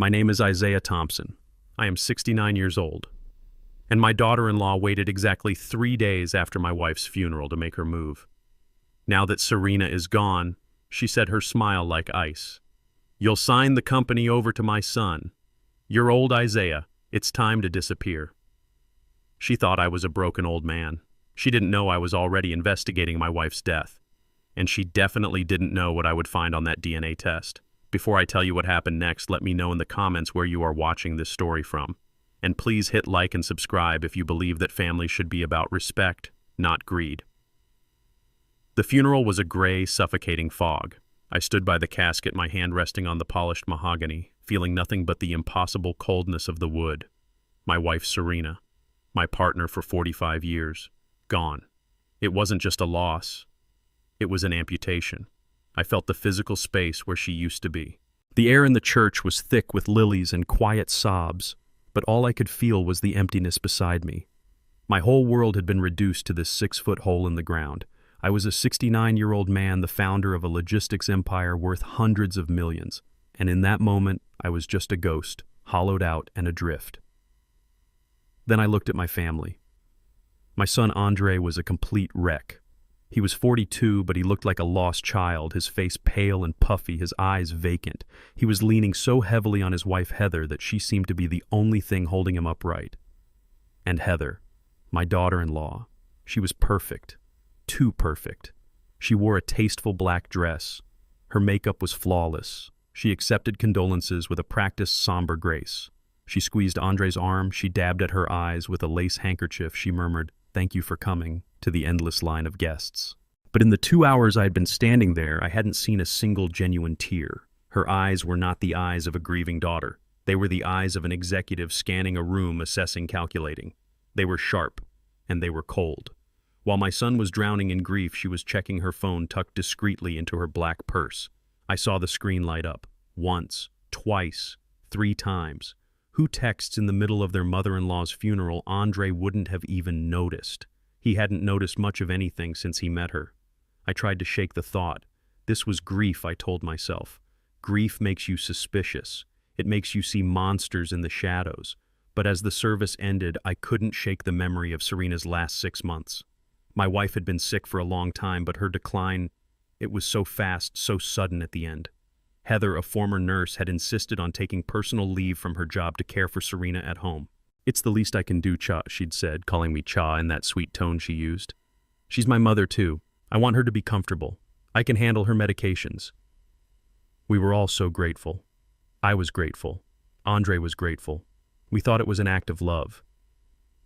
My name is Isaiah Thompson. I am 69 years old. And my daughter-in-law waited exactly 3 days after my wife's funeral to make her move. Now that Serena is gone, she said, her smile like ice. You'll sign the company over to my son. You're old, Isaiah. It's time to disappear. She thought I was a broken old man. She didn't know I was already investigating my wife's death. And she definitely didn't know what I would find on that DNA test. Before I tell you what happened next, let me know in the comments where you are watching this story from. And please hit like and subscribe if you believe that family should be about respect, not greed. The funeral was a gray, suffocating fog. I stood by the casket, my hand resting on the polished mahogany, feeling nothing but the impossible coldness of the wood. My wife, Serena, my partner for 45 years, gone. It wasn't just a loss. It was an amputation. I felt the physical space where she used to be. The air in the church was thick with lilies and quiet sobs, but all I could feel was the emptiness beside me. My whole world had been reduced to this 6-foot hole in the ground. I was a 69-year-old man, the founder of a logistics empire worth hundreds of millions, and in that moment, I was just a ghost, hollowed out and adrift. Then I looked at my family. My son Andre was a complete wreck. He was 42, but he looked like a lost child, his face pale and puffy, his eyes vacant. He was leaning so heavily on his wife Heather that she seemed to be the only thing holding him upright. And Heather, my daughter-in-law, she was perfect. Too perfect. She wore a tasteful black dress. Her makeup was flawless. She accepted condolences with a practiced somber grace. She squeezed Andre's arm, she dabbed at her eyes with a lace handkerchief, she murmured, "Thank you for coming," to the endless line of guests. But in the 2 hours I had been standing there, I hadn't seen a single genuine tear. Her eyes were not the eyes of a grieving daughter. They were the eyes of an executive scanning a room, assessing, calculating. They were sharp, and they were cold. While my son was drowning in grief, she was checking her phone tucked discreetly into her black purse. I saw the screen light up. Once, twice, 3 times. Who texts in the middle of their mother-in-law's funeral? Andre wouldn't have even noticed. He hadn't noticed much of anything since he met her. I tried to shake the thought. This was grief, I told myself. Grief makes you suspicious. It makes you see monsters in the shadows. But as the service ended, I couldn't shake the memory of Serena's last 6 months. My wife had been sick for a long time, but her decline, it was so fast, so sudden at the end. Heather, a former nurse, had insisted on taking personal leave from her job to care for Serena at home. "It's the least I can do, Cha," she'd said, calling me Cha in that sweet tone she used. "She's my mother, too. I want her to be comfortable. I can handle her medications." We were all so grateful. I was grateful. Andre was grateful. We thought it was an act of love.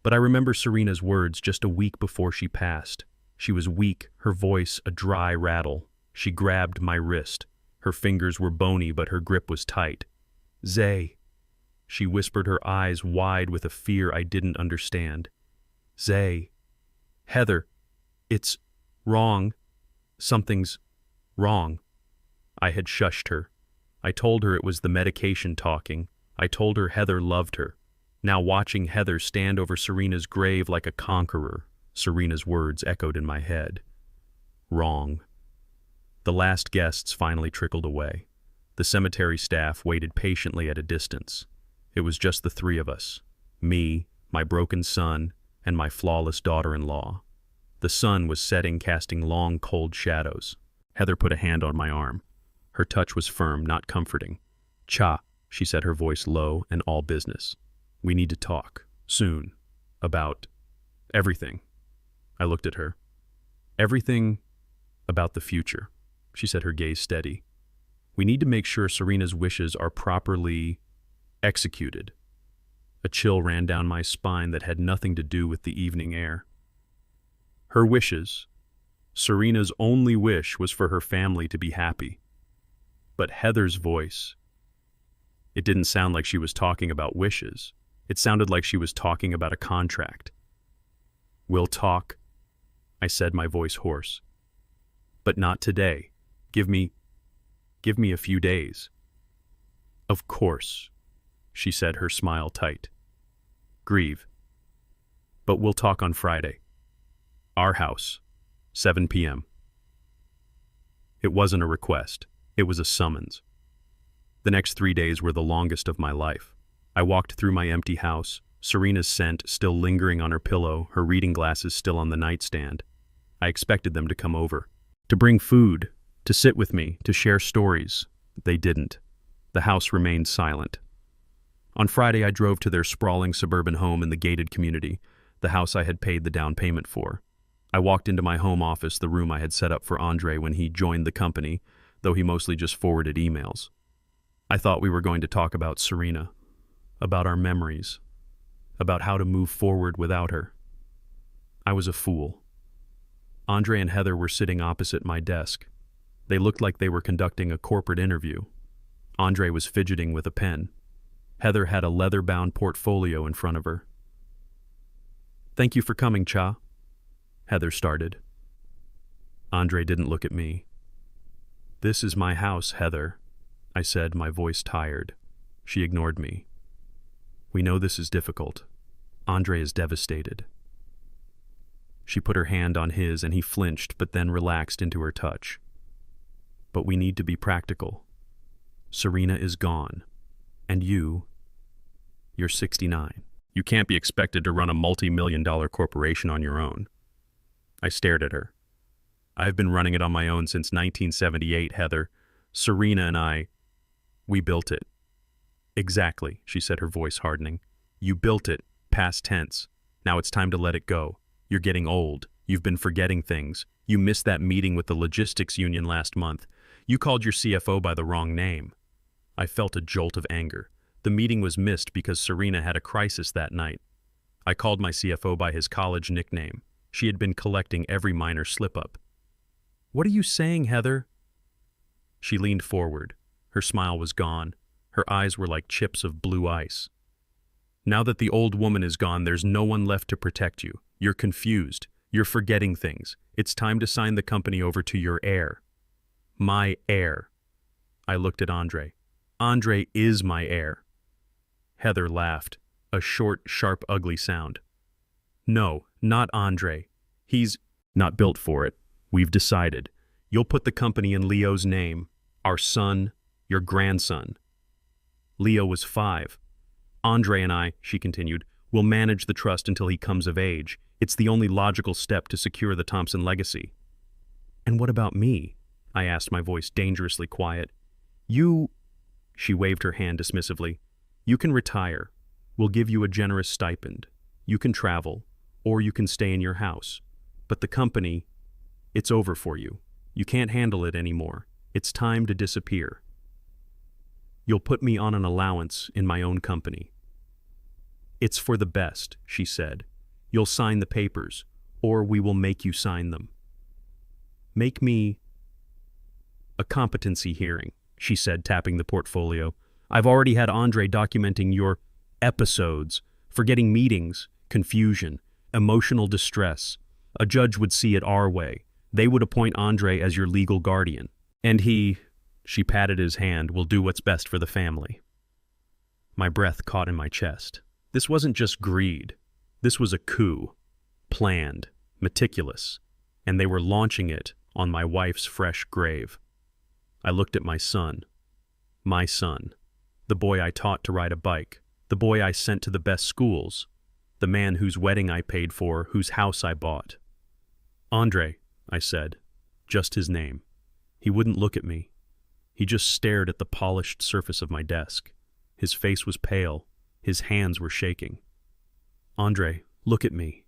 But I remember Serena's words just a week before she passed. She was weak, her voice a dry rattle. She grabbed my wrist. Her fingers were bony, but her grip was tight. "Zay," she whispered, her eyes wide with a fear I didn't understand. "Zay. Heather, it's wrong. Something's wrong." I had shushed her. I told her it was the medication talking. I told her Heather loved her. Now watching Heather stand over Serena's grave like a conqueror, Serena's words echoed in my head. Wrong. The last guests finally trickled away. The cemetery staff waited patiently at a distance. It was just the 3 of us. Me, my broken son, and my flawless daughter-in-law. The sun was setting, casting long, cold shadows. Heather put a hand on my arm. Her touch was firm, not comforting. "Cha," she said, her voice low and all business. "We need to talk. Soon. About everything." I looked at her. "Everything about the future," she said, her gaze steady. "We need to make sure Serena's wishes are properly executed." A chill ran down my spine that had nothing to do with the evening air. Her wishes, Serena's only wish, was for her family to be happy. But Heather's voice, it didn't sound like she was talking about wishes. It sounded like she was talking about a contract. "We'll talk," I said, my voice hoarse. "But not today. Give me a few days." "Of course," she said, her smile tight. "Grieve. But we'll talk on Friday. Our house, 7 p.m. It wasn't a request. It was a summons. The next 3 days were the longest of my life. I walked through my empty house, Serena's scent still lingering on her pillow, her reading glasses still on the nightstand. I expected them to come over, to bring food, to sit with me, to share stories. They didn't. The house remained silent. On Friday, I drove to their sprawling suburban home in the gated community, the house I had paid the down payment for. I walked into my home office, the room I had set up for Andre when he joined the company, though he mostly just forwarded emails. I thought we were going to talk about Serena, about our memories, about how to move forward without her. I was a fool. Andre and Heather were sitting opposite my desk. They looked like they were conducting a corporate interview. Andre was fidgeting with a pen. Heather had a leather-bound portfolio in front of her. "Thank you for coming, Cha," Heather started. Andre didn't look at me. "This is my house, Heather," I said, my voice tired. She ignored me. "We know this is difficult. Andre is devastated." She put her hand on his and he flinched but then relaxed into her touch. "But we need to be practical. Serena is gone. And you're 69. You can't be expected to run a multi-million-dollar corporation on your own." I stared at her. "I've been running it on my own since 1978, Heather. Serena and we built it." "Exactly," she said, her voice hardening. "You built it, past tense. Now it's time to let it go. You're getting old. You've been forgetting things. You missed that meeting with the logistics union last month. You called your CFO by the wrong name." I felt a jolt of anger. The meeting was missed because Serena had a crisis that night. I called my CFO by his college nickname. She had been collecting every minor slip-up. "What are you saying, Heather?" She leaned forward. Her smile was gone. Her eyes were like chips of blue ice. "Now that the old woman is gone, there's no one left to protect you. You're confused. You're forgetting things. It's time to sign the company over to your heir." "My heir." I looked at Andre. "Andre is my heir." Heather laughed, a short, sharp, ugly sound. "No, not Andre. He's not built for it. We've decided. You'll put the company in Leo's name. Our son, your grandson." Leo was 5. "Andre and I," she continued, "will manage the trust until he comes of age. It's the only logical step to secure the Thompson legacy." "And what about me?" I asked, my voice dangerously quiet. She waved her hand dismissively. "You can retire. We'll give you a generous stipend. You can travel, or you can stay in your house. But the company, it's over for you. You can't handle it anymore. It's time to disappear. You'll put me on an allowance in my own company." "It's for the best," she said. "You'll sign the papers, or we will make you sign them." "Make me a competency hearing," she said, tapping the portfolio. "I've already had Andre documenting your episodes, forgetting meetings, confusion, emotional distress. A judge would see it our way. They would appoint Andre as your legal guardian. And she patted his hand, will do what's best for the family." My breath caught in my chest. This wasn't just greed. This was a coup. Planned, meticulous, and they were launching it on my wife's fresh grave. I looked at my son, the boy I taught to ride a bike, the boy I sent to the best schools, the man whose wedding I paid for, whose house I bought. "Andre," I said, just his name. He wouldn't look at me. He just stared at the polished surface of my desk. His face was pale. His hands were shaking. "Andre, look at me."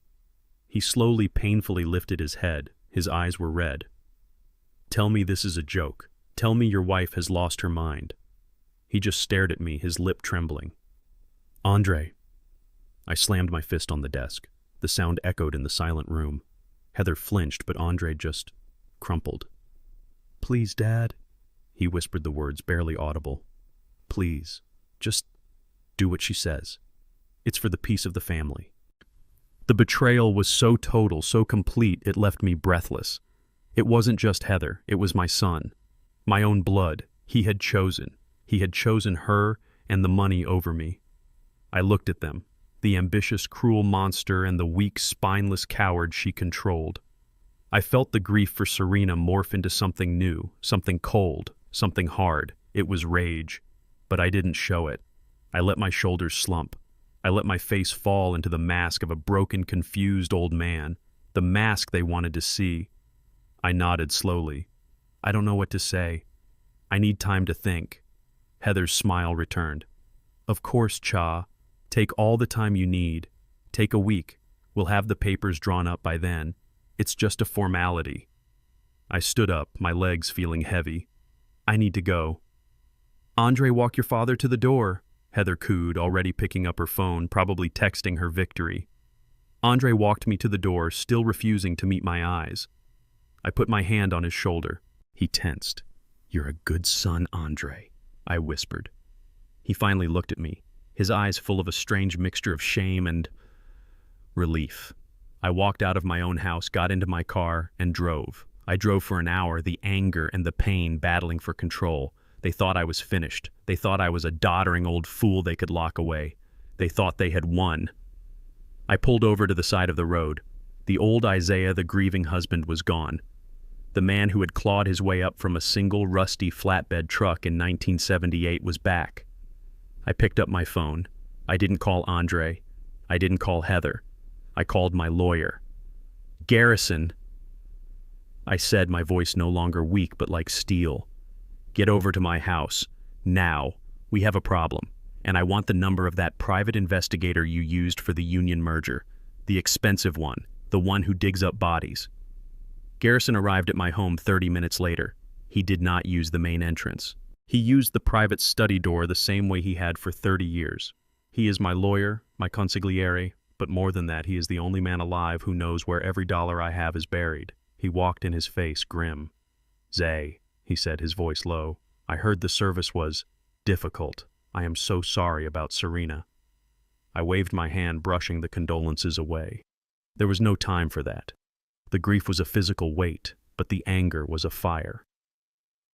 He slowly, painfully lifted his head. His eyes were red. "Tell me this is a joke. Tell me your wife has lost her mind." He just stared at me, his lip trembling. "Andre." I slammed my fist on the desk. The sound echoed in the silent room. Heather flinched, but Andre just crumpled. "Please, Dad." He whispered the words, barely audible. "Please, just do what she says. It's for the peace of the family." The betrayal was so total, so complete, it left me breathless. It wasn't just Heather, it was my son. My own blood. He had chosen her and the money over me. I looked at them, the ambitious, cruel monster and the weak, spineless coward she controlled. I felt the grief for Serena morph into something new, something cold, something hard. It was rage. But I didn't show it. I let my shoulders slump. I let my face fall into the mask of a broken, confused old man, the mask they wanted to see. I nodded slowly. I don't know what to say. I need time to think. Heather's smile returned. Of course, Cha. Take all the time you need. Take a week. We'll have the papers drawn up by then. It's just a formality. I stood up, my legs feeling heavy. I need to go. Andre, walk your father to the door, Heather cooed, already picking up her phone, probably texting her victory. Andre walked me to the door, still refusing to meet my eyes. I put my hand on his shoulder. He tensed. You're a good son, Andre, I whispered. He finally looked at me, his eyes full of a strange mixture of shame and relief. I walked out of my own house, got into my car, and drove. I drove for an hour, the anger and the pain battling for control. They thought I was finished. They thought I was a doddering old fool they could lock away. They thought they had won. I pulled over to the side of the road. The old Isaiah, the grieving husband, was gone. The man who had clawed his way up from a single rusty flatbed truck in 1978 was back. I picked up my phone. I didn't call Andre. I didn't call Heather. I called my lawyer. Garrison, I said, my voice no longer weak but like steel. Get over to my house. Now. We have a problem. And I want the number of that private investigator you used for the union merger. The expensive one. The one who digs up bodies. Garrison arrived at my home 30 minutes later. He did not use the main entrance. He used the private study door the same way he had for 30 years. He is my lawyer, my consigliere, but more than that, he is the only man alive who knows where every dollar I have is buried. He walked in his face grim. Zay, he said, his voice low. I heard the service was difficult. I am so sorry about Serena. I waved my hand, brushing the condolences away. There was no time for that. The grief was a physical weight, but the anger was a fire.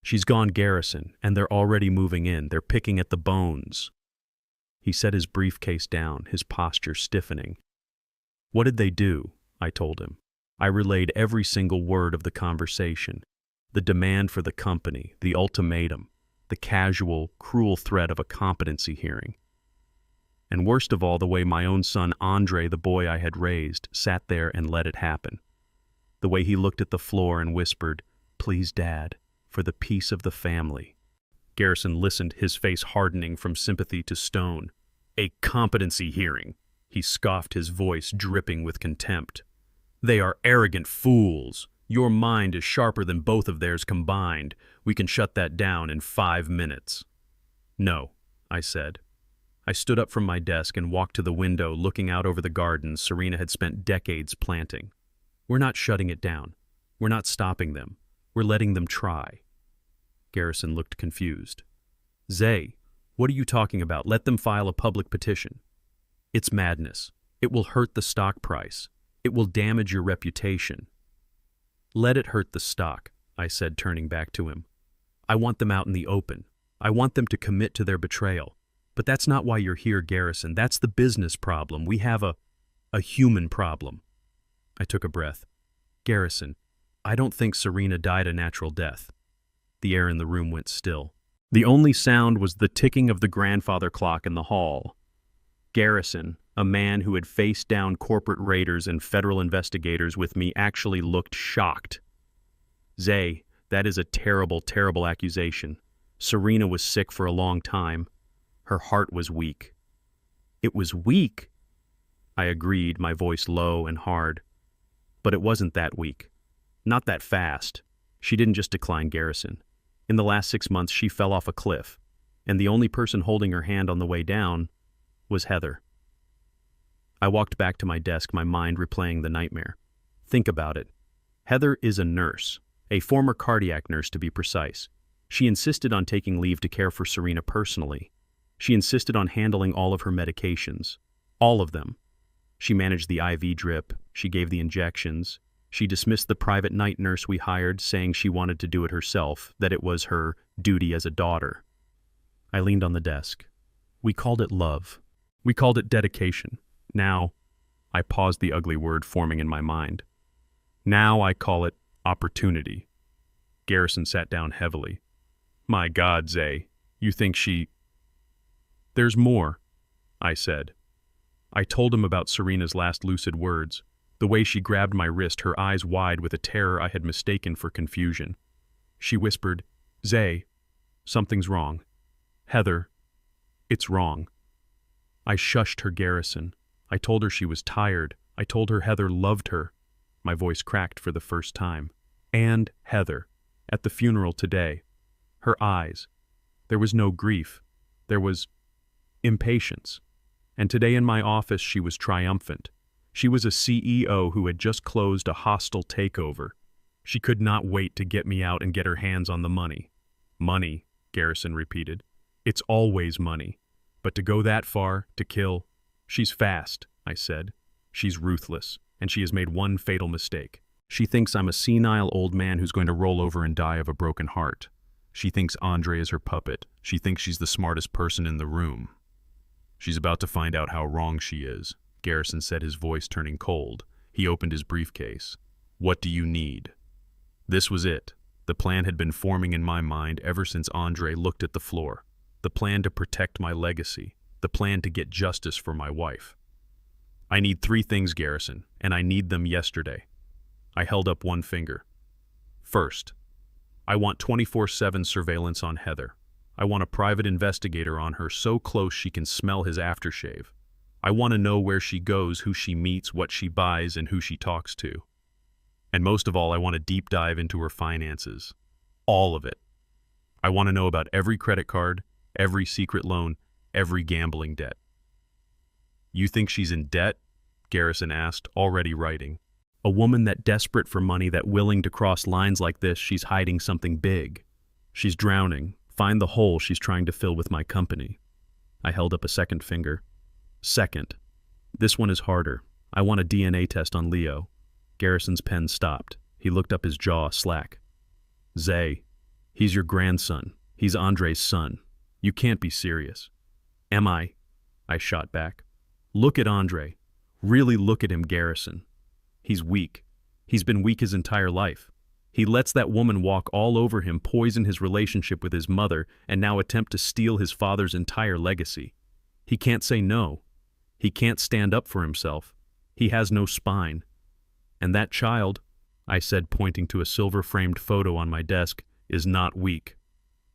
She's gone, Garrison, and they're already moving in. They're picking at the bones. He set his briefcase down, his posture stiffening. What did they do? I told him. I relayed every single word of the conversation. The demand for the company, the ultimatum, the casual, cruel threat of a competency hearing. And worst of all, the way my own son Andre, the boy I had raised, sat there and let it happen. The way he looked at the floor and whispered, "Please, Dad, for the peace of the family." Garrison listened, his face hardening from sympathy to stone. A competency hearing, he scoffed, his voice dripping with contempt. They are arrogant fools. Your mind is sharper than both of theirs combined. We can shut that down in 5 minutes. No, I said. I stood up from my desk and walked to the window, looking out over the gardens Serena had spent decades planting. We're not shutting it down. We're not stopping them. We're letting them try. Garrison looked confused. Zay, what are you talking about? Let them file a public petition. It's madness. It will hurt the stock price. It will damage your reputation. Let it hurt the stock, I said, turning back to him. I want them out in the open. I want them to commit to their betrayal. But that's not why you're here, Garrison. That's the business problem. We have a human problem. I took a breath. Garrison, I don't think Serena died a natural death. The air in the room went still. The only sound was the ticking of the grandfather clock in the hall. Garrison, a man who had faced down corporate raiders and federal investigators with me, actually looked shocked. Zay, that is a terrible, terrible accusation. Serena was sick for a long time. Her heart was weak. It was weak? I agreed, my voice low and hard. But it wasn't that weak. Not that fast. She didn't just decline, Garrison. In the last 6 months, she fell off a cliff, and the only person holding her hand on the way down was Heather. I walked back to my desk, my mind replaying the nightmare. Think about it. Heather is a nurse, a former cardiac nurse to be precise. She insisted on taking leave to care for Serena personally. She insisted on handling all of her medications. All of them. She managed the IV drip. She gave the injections. She dismissed the private night nurse we hired, saying she wanted to do it herself, that it was her duty as a daughter. I leaned on the desk. We called it love. We called it dedication. Now, I paused, the ugly word forming in my mind. Now I call it opportunity. Garrison sat down heavily. My God, Zay, you think she... "There's more," I said. I told him about Serena's last lucid words, the way she grabbed my wrist, her eyes wide with a terror I had mistaken for confusion. She whispered, "Zay, something's wrong. Heather, it's wrong." I shushed her, Garrison. I told her she was tired. I told her Heather loved her. My voice cracked for the first time. And Heather, at the funeral today, her eyes. There was no grief. There was impatience. And today in my office she was triumphant. She was a CEO who had just closed a hostile takeover. She could not wait to get me out and get her hands on the money. "Money," Garrison repeated. "It's always money. But to go that far, to kill—" "She's fast," I said. "She's ruthless, and she has made one fatal mistake. She thinks I'm a senile old man who's going to roll over and die of a broken heart. She thinks Andre is her puppet. She thinks she's the smartest person in the room. She's about to find out how wrong she is," Garrison said, his voice turning cold. He opened his briefcase. "What do you need?" This was it. The plan had been forming in my mind ever since Andre looked at the floor. The plan to protect my legacy. The plan to get justice for my wife. "I need 3 things, Garrison, and I need them yesterday." I held up one finger. "First, I want 24/7 surveillance on Heather. I want a private investigator on her so close she can smell his aftershave. I want to know where she goes, who she meets, what she buys, and who she talks to. And most of all, I want a deep dive into her finances. All of it. I want to know about every credit card, every secret loan, every gambling debt." "You think she's in debt?" Garrison asked, already writing. "A woman that desperate for money, that willing to cross lines like this, she's hiding something big. She's drowning. Find the hole she's trying to fill with my company." I held up a second finger. "Second, this one is harder. I want a DNA test on Leo." Garrison's pen stopped. He looked up, his jaw slack. "Zay, he's your grandson. He's Andre's son. You can't be serious." "Am I?" I shot back. "Look at Andre. Really look at him, Garrison. He's weak. He's been weak his entire life. He lets that woman walk all over him, poison his relationship with his mother, and now attempt to steal his father's entire legacy. He can't say no. He can't stand up for himself. He has no spine. And that child," I said, pointing to a silver-framed photo on my desk, "is not weak.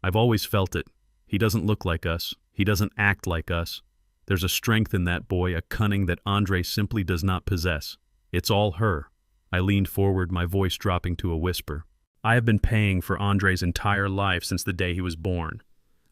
I've always felt it. He doesn't look like us. He doesn't act like us. There's a strength in that boy, a cunning that Andre simply does not possess. It's all her." I leaned forward, my voice dropping to a whisper. "I have been paying for Andre's entire life since the day he was born.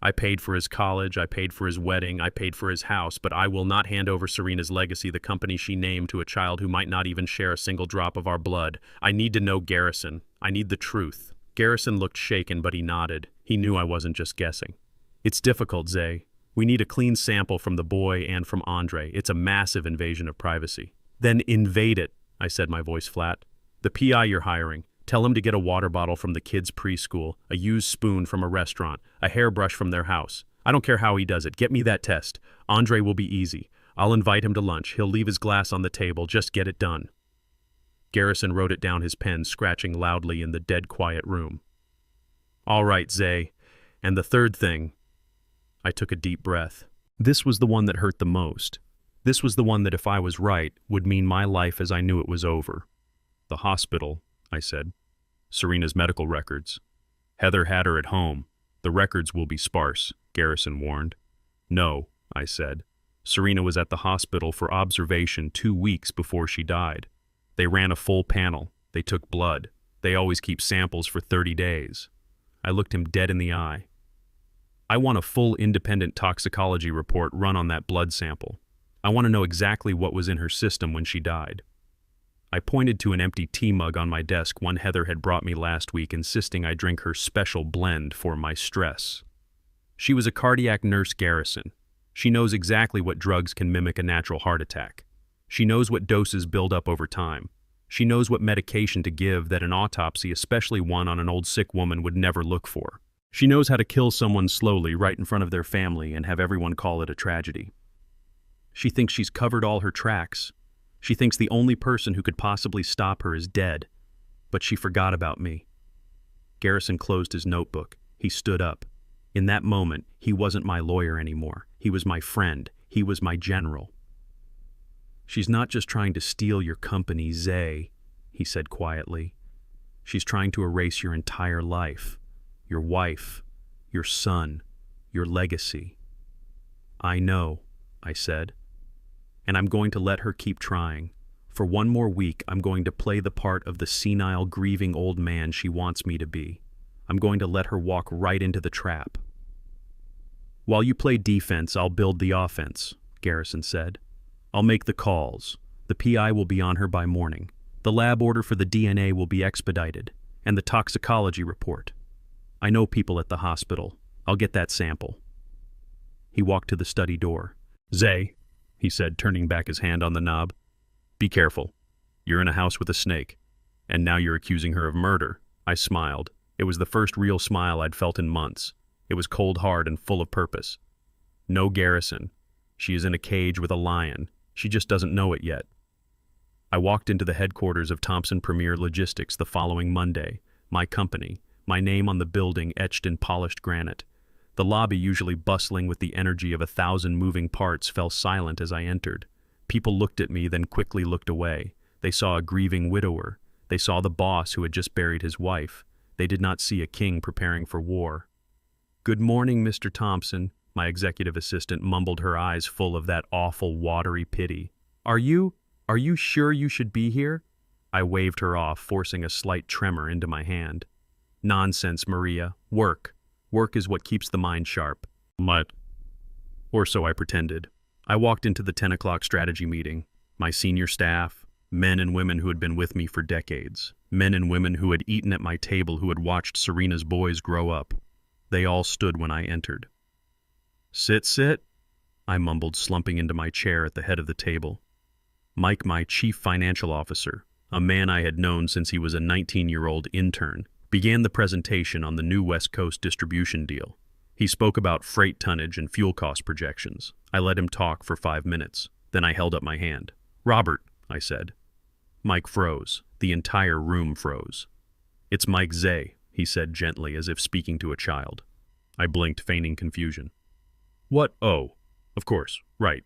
I paid for his college, I paid for his wedding, I paid for his house, but I will not hand over Serena's legacy, the company she named, to a child who might not even share a single drop of our blood. I need to know Garrison. I need the truth." Garrison looked shaken, but he nodded. He knew I wasn't just guessing. "It's difficult, Zay. We need a clean sample from the boy and from Andre. It's a massive invasion of privacy." "Then invade it," I said, my voice flat. "The PI you're hiring, tell him to get a water bottle from the kids' preschool, a used spoon from a restaurant, a hairbrush from their house. I don't care how he does it. Get me that test. Andre will be easy. I'll invite him to lunch. He'll leave his glass on the table. Just get it done." Garrison wrote it down, his pen scratching loudly in the dead quiet room. "All right, Zay. And the third thing." I took a deep breath. This was the one that hurt the most. This was the one that, if I was right, would mean my life as I knew it was over. "The hospital," I said. "Serena's medical records. Heather had her at home. The records will be sparse," Garrison warned. "No," I said. "Serena was at the hospital for observation 2 weeks before she died. They ran a full panel. They took blood. They always keep samples for 30 days. I looked him dead in the eye. "I want a full independent toxicology report run on that blood sample. I want to know exactly what was in her system when she died." I pointed to an empty tea mug on my desk, one Heather had brought me last week, insisting I drink her special blend for my stress. She was a cardiac nurse, Garrison. She knows exactly what drugs can mimic a natural heart attack. She knows what doses build up over time. She knows what medication to give that an autopsy, especially one on an old sick woman, would never look for. She knows how to kill someone slowly right in front of their family and have everyone call it a tragedy. She thinks she's covered all her tracks. She thinks the only person who could possibly stop her is dead. But she forgot about me. Garrison closed his notebook. He stood up. In that moment, he wasn't my lawyer anymore. He was my friend. He was my general. "She's not just trying to steal your company, Zay," he said quietly. "She's trying to erase your entire life, your wife, your son, your legacy." "I know," I said. "And I'm going to let her keep trying. For one more week, I'm going to play the part of the senile, grieving old man she wants me to be. I'm going to let her walk right into the trap." "While you play defense, I'll build the offense," Garrison said. "I'll make the calls. The PI will be on her by morning. The lab order for the DNA will be expedited, and the toxicology report. I know people at the hospital. I'll get that sample." He walked to the study door. "Zay," he said, turning back his hand on the knob, "be careful. You're in a house with a snake. And now you're accusing her of murder." I smiled. It was the first real smile I'd felt in months. It was cold hard and full of purpose. "No, Garrison. She is in a cage with a lion. She just doesn't know it yet." I walked into the headquarters of Thompson Premier Logistics the following Monday, my company, my name on the building etched in polished granite. The lobby, usually bustling with the energy of 1,000 moving parts, fell silent as I entered. People looked at me, then quickly looked away. They saw a grieving widower. They saw the boss who had just buried his wife. They did not see a king preparing for war. "Good morning, Mr. Thompson," my executive assistant mumbled, her eyes full of that awful, watery pity. Are you sure you should be here?" I waved her off, forcing a slight tremor into my hand. "Nonsense, Maria. Work. Work is what keeps the mind sharp." Or so I pretended. I walked into the 10 o'clock strategy meeting. My senior staff, men and women who had been with me for decades, men and women who had eaten at my table, who had watched Serena's boys grow up. They all stood when I entered. Sit, I mumbled, slumping into my chair at the head of the table. Mike, my chief financial officer, a man I had known since he was a 19-year-old intern, began the presentation on the new West Coast distribution deal. He spoke about freight tonnage and fuel cost projections. I let him talk for 5 minutes. Then I held up my hand. "Robert," I said. Mike froze. The entire room froze. "It's Mike Zay," he said gently, as if speaking to a child. I blinked, feigning confusion. "What? Oh, of course. Right.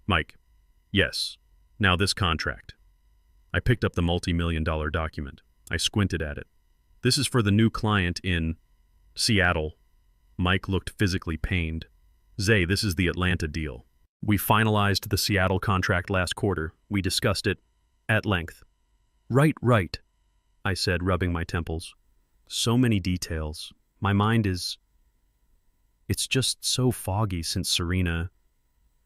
Mike. Yes. Now this contract." I picked up the multi-million-dollar document. I squinted at it. "This is for the new client in Seattle." Mike looked physically pained. "Zay, this is the Atlanta deal. We finalized the Seattle contract last quarter. We discussed it at length." Right, I said, rubbing my temples. "So many details. My mind is... It's just so foggy since Serena..."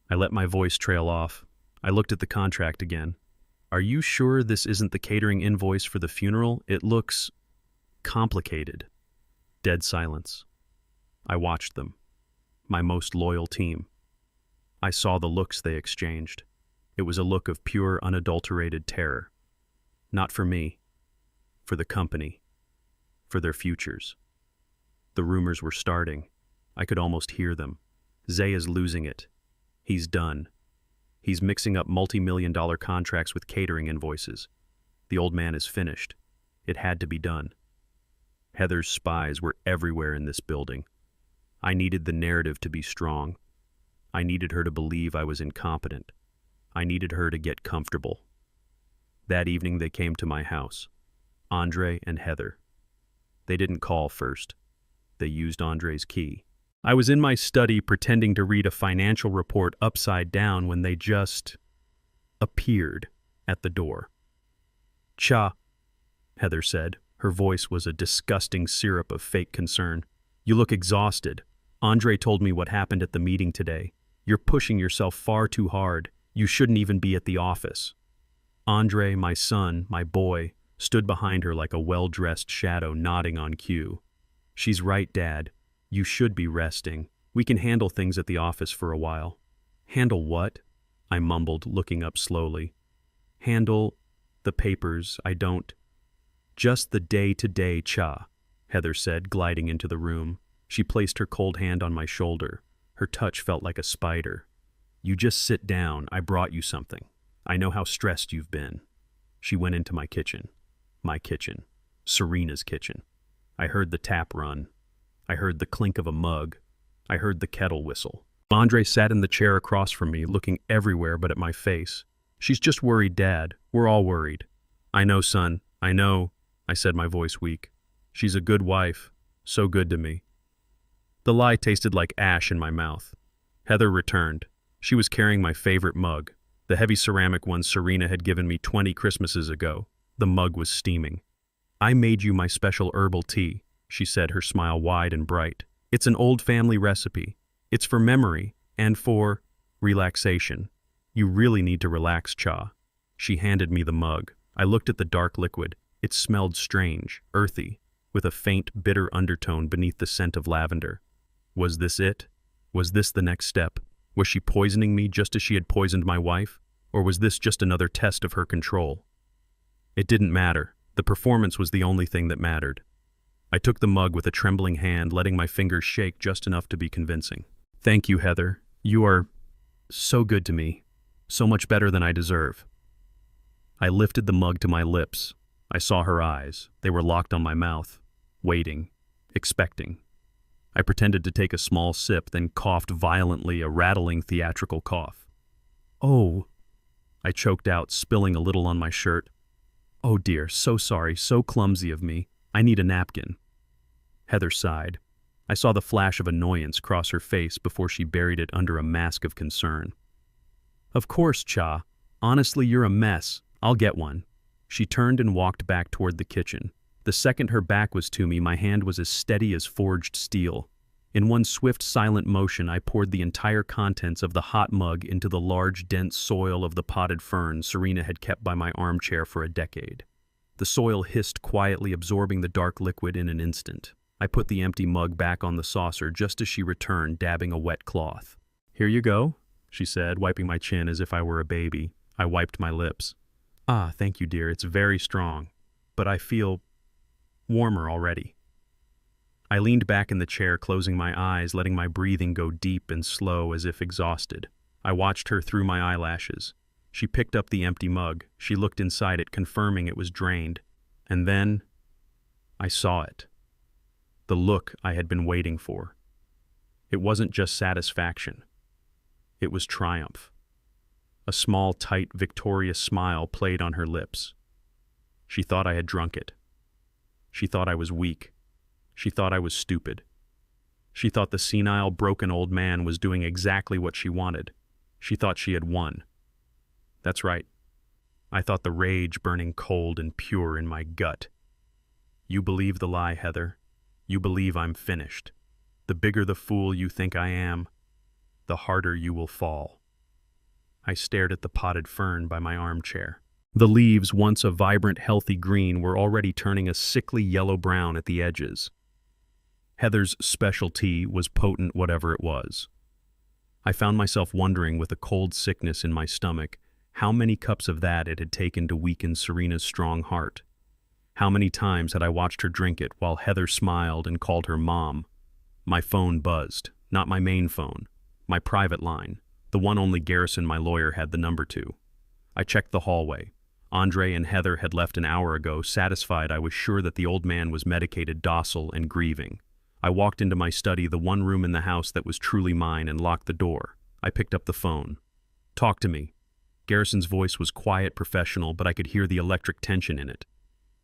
I let my voice trail off. I looked at the contract again. "Are you sure this isn't the catering invoice for the funeral? It looks... complicated." Dead silence. I watched them. My most loyal team. I saw the looks they exchanged. It was a look of pure, unadulterated terror. Not for me. For the company. For their futures. The rumors were starting. I could almost hear them. Zay is losing it. He's done. He's mixing up multi-million-dollar contracts with catering invoices. The old man is finished. It had to be done. Heather's spies were everywhere in this building. I needed the narrative to be strong. I needed her to believe I was incompetent. I needed her to get comfortable. That evening they came to my house. Andre and Heather. They didn't call first. They used Andre's key. I was in my study pretending to read a financial report upside down when they just appeared at the door. "Cha," Heather said. Her voice was a disgusting syrup of fake concern. "You look exhausted. Andre told me what happened at the meeting today. You're pushing yourself far too hard. You shouldn't even be at the office." Andre, my son, my boy, stood behind her like a well-dressed shadow, nodding on cue. "She's right, Dad. You should be resting. We can handle things at the office for a while." "Handle what?" I mumbled, looking up slowly. "Handle the papers. I don't..." "Just the day-to-day, Cha," Heather said, gliding into the room. She placed her cold hand on my shoulder. Her touch felt like a spider. "You just sit down. I brought you something. I know how stressed you've been." She went into my kitchen. My kitchen. Serena's kitchen. I heard the tap run. I heard the clink of a mug. I heard the kettle whistle. Andre sat in the chair across from me, looking everywhere but at my face. "She's just worried, Dad. We're all worried." "I know, son. I know," I said, my voice weak. "She's a good wife. So good to me." The lie tasted like ash in my mouth. Heather returned. She was carrying my favorite mug, the heavy ceramic one Serena had given me 20 Christmases ago. The mug was steaming. "I made you my special herbal tea," she said, her smile wide and bright. "It's an old family recipe. It's for memory and for relaxation. You really need to relax, Cha." She handed me the mug. I looked at the dark liquid. It smelled strange, earthy, with a faint, bitter undertone beneath the scent of lavender. Was this it? Was this the next step? Was she poisoning me just as she had poisoned my wife? Or was this just another test of her control? It didn't matter. The performance was the only thing that mattered. I took the mug with a trembling hand, letting my fingers shake just enough to be convincing. "Thank you, Heather. You are so good to me. So much better than I deserve." I lifted the mug to my lips. I saw her eyes. They were locked on my mouth, waiting, expecting. I pretended to take a small sip, then coughed violently, a rattling theatrical cough. "Oh," I choked out, spilling a little on my shirt. "Oh dear, so sorry, so clumsy of me. I need a napkin." Heather sighed. I saw the flash of annoyance cross her face before she buried it under a mask of concern. "Of course, Cha. Honestly, you're a mess. I'll get one." She turned and walked back toward the kitchen. The second her back was to me, my hand was as steady as forged steel. In one swift, silent motion, I poured the entire contents of the hot mug into the large, dense soil of the potted fern Serena had kept by my armchair for a decade. The soil hissed quietly, absorbing the dark liquid in an instant. I put the empty mug back on the saucer just as she returned, dabbing a wet cloth. "Here you go," she said, wiping my chin as if I were a baby. I wiped my lips. "Ah, thank you, dear. It's very strong, but I feel warmer already." I leaned back in the chair, closing my eyes, letting my breathing go deep and slow as if exhausted. I watched her through my eyelashes. She picked up the empty mug. She looked inside it, confirming it was drained. And then I saw it. The look I had been waiting for. It wasn't just satisfaction. It was triumph. A small, tight, victorious smile played on her lips. She thought I had drunk it. She thought I was weak. She thought I was stupid. She thought the senile, broken old man was doing exactly what she wanted. She thought she had won. That's right. I thought the rage burning cold and pure in my gut. "You believe the lie, Heather. You believe I'm finished. The bigger the fool you think I am, the harder you will fall." I stared at the potted fern by my armchair. The leaves, once a vibrant, healthy green, were already turning a sickly yellow-brown at the edges. Heather's specialty was potent whatever it was. I found myself wondering, with a cold sickness in my stomach, how many cups of that it had taken to weaken Serena's strong heart. How many times had I watched her drink it while Heather smiled and called her Mom? My phone buzzed, not my main phone, my private line, the one only Garrison, my lawyer, had the number to. I checked the hallway. Andre and Heather had left an hour ago, satisfied I was sure that the old man was medicated, docile, and grieving. I walked into my study, the one room in the house that was truly mine, and locked the door. I picked up the phone. "Talk to me." Garrison's voice was quiet, professional, but I could hear the electric tension in it.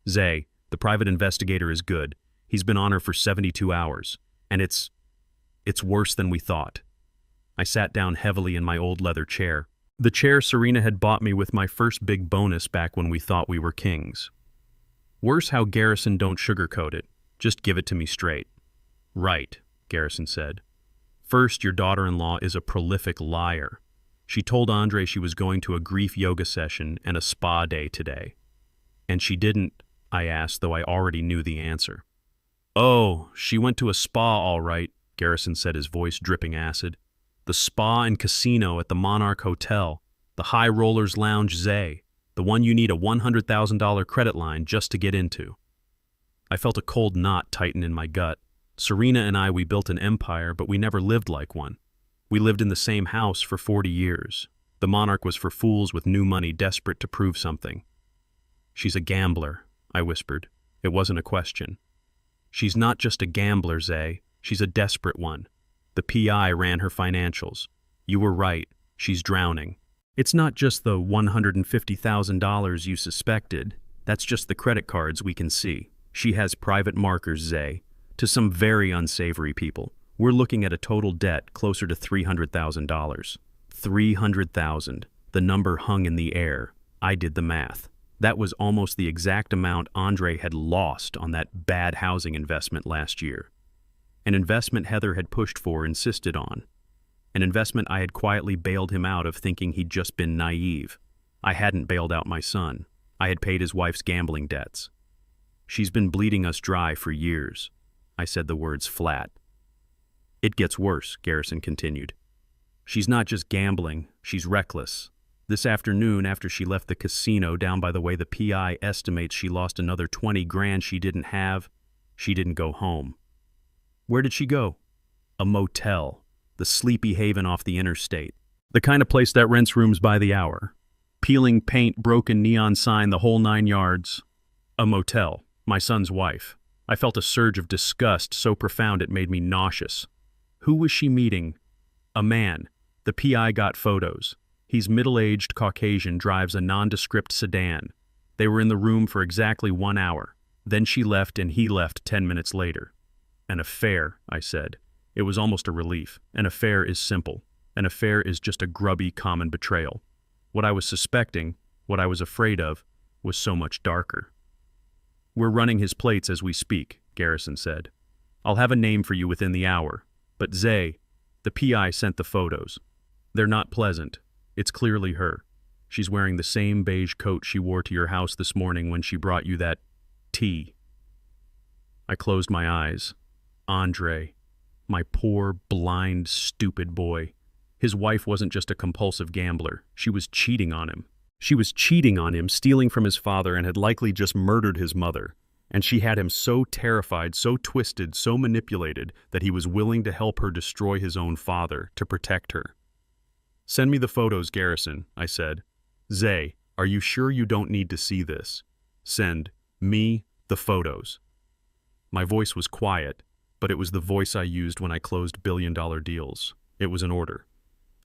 "Zay, the private investigator is good. He's been on her for 72 hours, and it's worse than we thought." I sat down heavily in my old leather chair. The chair Serena had bought me with my first big bonus back when we thought we were kings. "Worse how Garrison don't sugarcoat it. Just give it to me straight." "Right," Garrison said. "First, your daughter-in-law is a prolific liar. She told Andre she was going to a grief yoga session and a spa day today. And she didn't," I asked, though I already knew the answer. "Oh, she went to a spa all right," Garrison said, his voice dripping acid. "The spa and casino at the Monarch Hotel, the High Rollers Lounge Zay, the one you need a $100,000 credit line just to get into." I felt a cold knot tighten in my gut. Serena and I, we built an empire, but we never lived like one. We lived in the same house for 40 years. The Monarch was for fools with new money desperate to prove something. "She's a gambler," I whispered. It wasn't a question. "She's not just a gambler, Zay. She's a desperate one. The PI ran her financials. You were right. She's drowning. It's not just the $150,000 you suspected. That's just the credit cards we can see. She has private markers, Zay, to some very unsavory people. We're looking at a total debt closer to $300,000. $300,000. The number hung in the air. I did the math. That was almost the exact amount Andre had lost on that bad housing investment last year. An investment Heather had pushed for, insisted on. An investment I had quietly bailed him out of, thinking he'd just been naive. I hadn't bailed out my son. I had paid his wife's gambling debts. She's been bleeding us dry for years. I said the words flat. It gets worse, Garrison continued. She's not just gambling, she's reckless. This afternoon, after she left the casino down by the way, the PI estimates she lost another 20 grand she didn't have. She didn't go home. Where did she go? A motel. The sleepy haven off the interstate. The kind of place that rents rooms by the hour. Peeling paint, broken neon sign, the whole 9 yards. A motel. My son's wife. I felt a surge of disgust so profound it made me nauseous. Who was she meeting? A man. The PI got photos. He's middle-aged, Caucasian, drives a nondescript sedan. They were in the room for exactly 1 hour. Then she left and he left 10 minutes later. An affair, I said. It was almost a relief. An affair is simple. An affair is just a grubby, common betrayal. What I was suspecting, what I was afraid of, was so much darker. We're running his plates as we speak, Garrison said. I'll have a name for you within the hour. But Zay, the PI sent the photos. They're not pleasant. It's clearly her. She's wearing the same beige coat she wore to your house this morning when she brought you that tea. I closed my eyes. Andre. My poor, blind, stupid boy. His wife wasn't just a compulsive gambler. She was cheating on him. She was cheating on him, stealing from his father, and had likely just murdered his mother. And she had him so terrified, so twisted, so manipulated, that he was willing to help her destroy his own father, to protect her. Send me the photos, Garrison, I said. Zay, are you sure you don't need to see this? Send me the photos. My voice was quiet, but it was the voice I used when I closed billion-dollar deals. It was an order.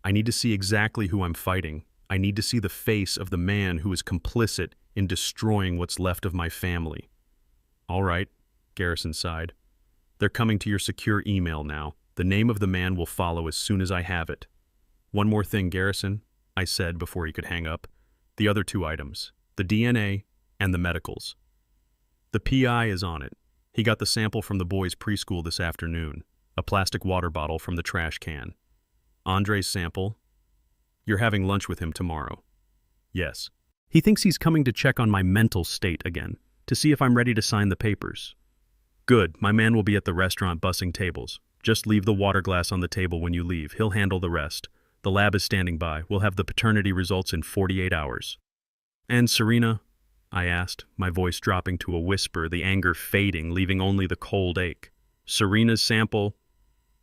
I need to see exactly who I'm fighting. I need to see the face of the man who is complicit in destroying what's left of my family. All right, Garrison sighed. They're coming to your secure email now. The name of the man will follow as soon as I have it. One more thing, Garrison, I said before he could hang up. The other 2 items, the DNA and the medicals. The PI is on it. He got the sample from the boys' preschool this afternoon, a plastic water bottle from the trash can. Andre's sample. You're having lunch with him tomorrow. Yes. He thinks he's coming to check on my mental state again, to see if I'm ready to sign the papers. Good, my man will be at the restaurant bussing tables. Just leave the water glass on the table when you leave. He'll handle the rest. The lab is standing by. We'll have the paternity results in 48 hours. And Serena? I asked, my voice dropping to a whisper, the anger fading, leaving only the cold ache. Serena's sample?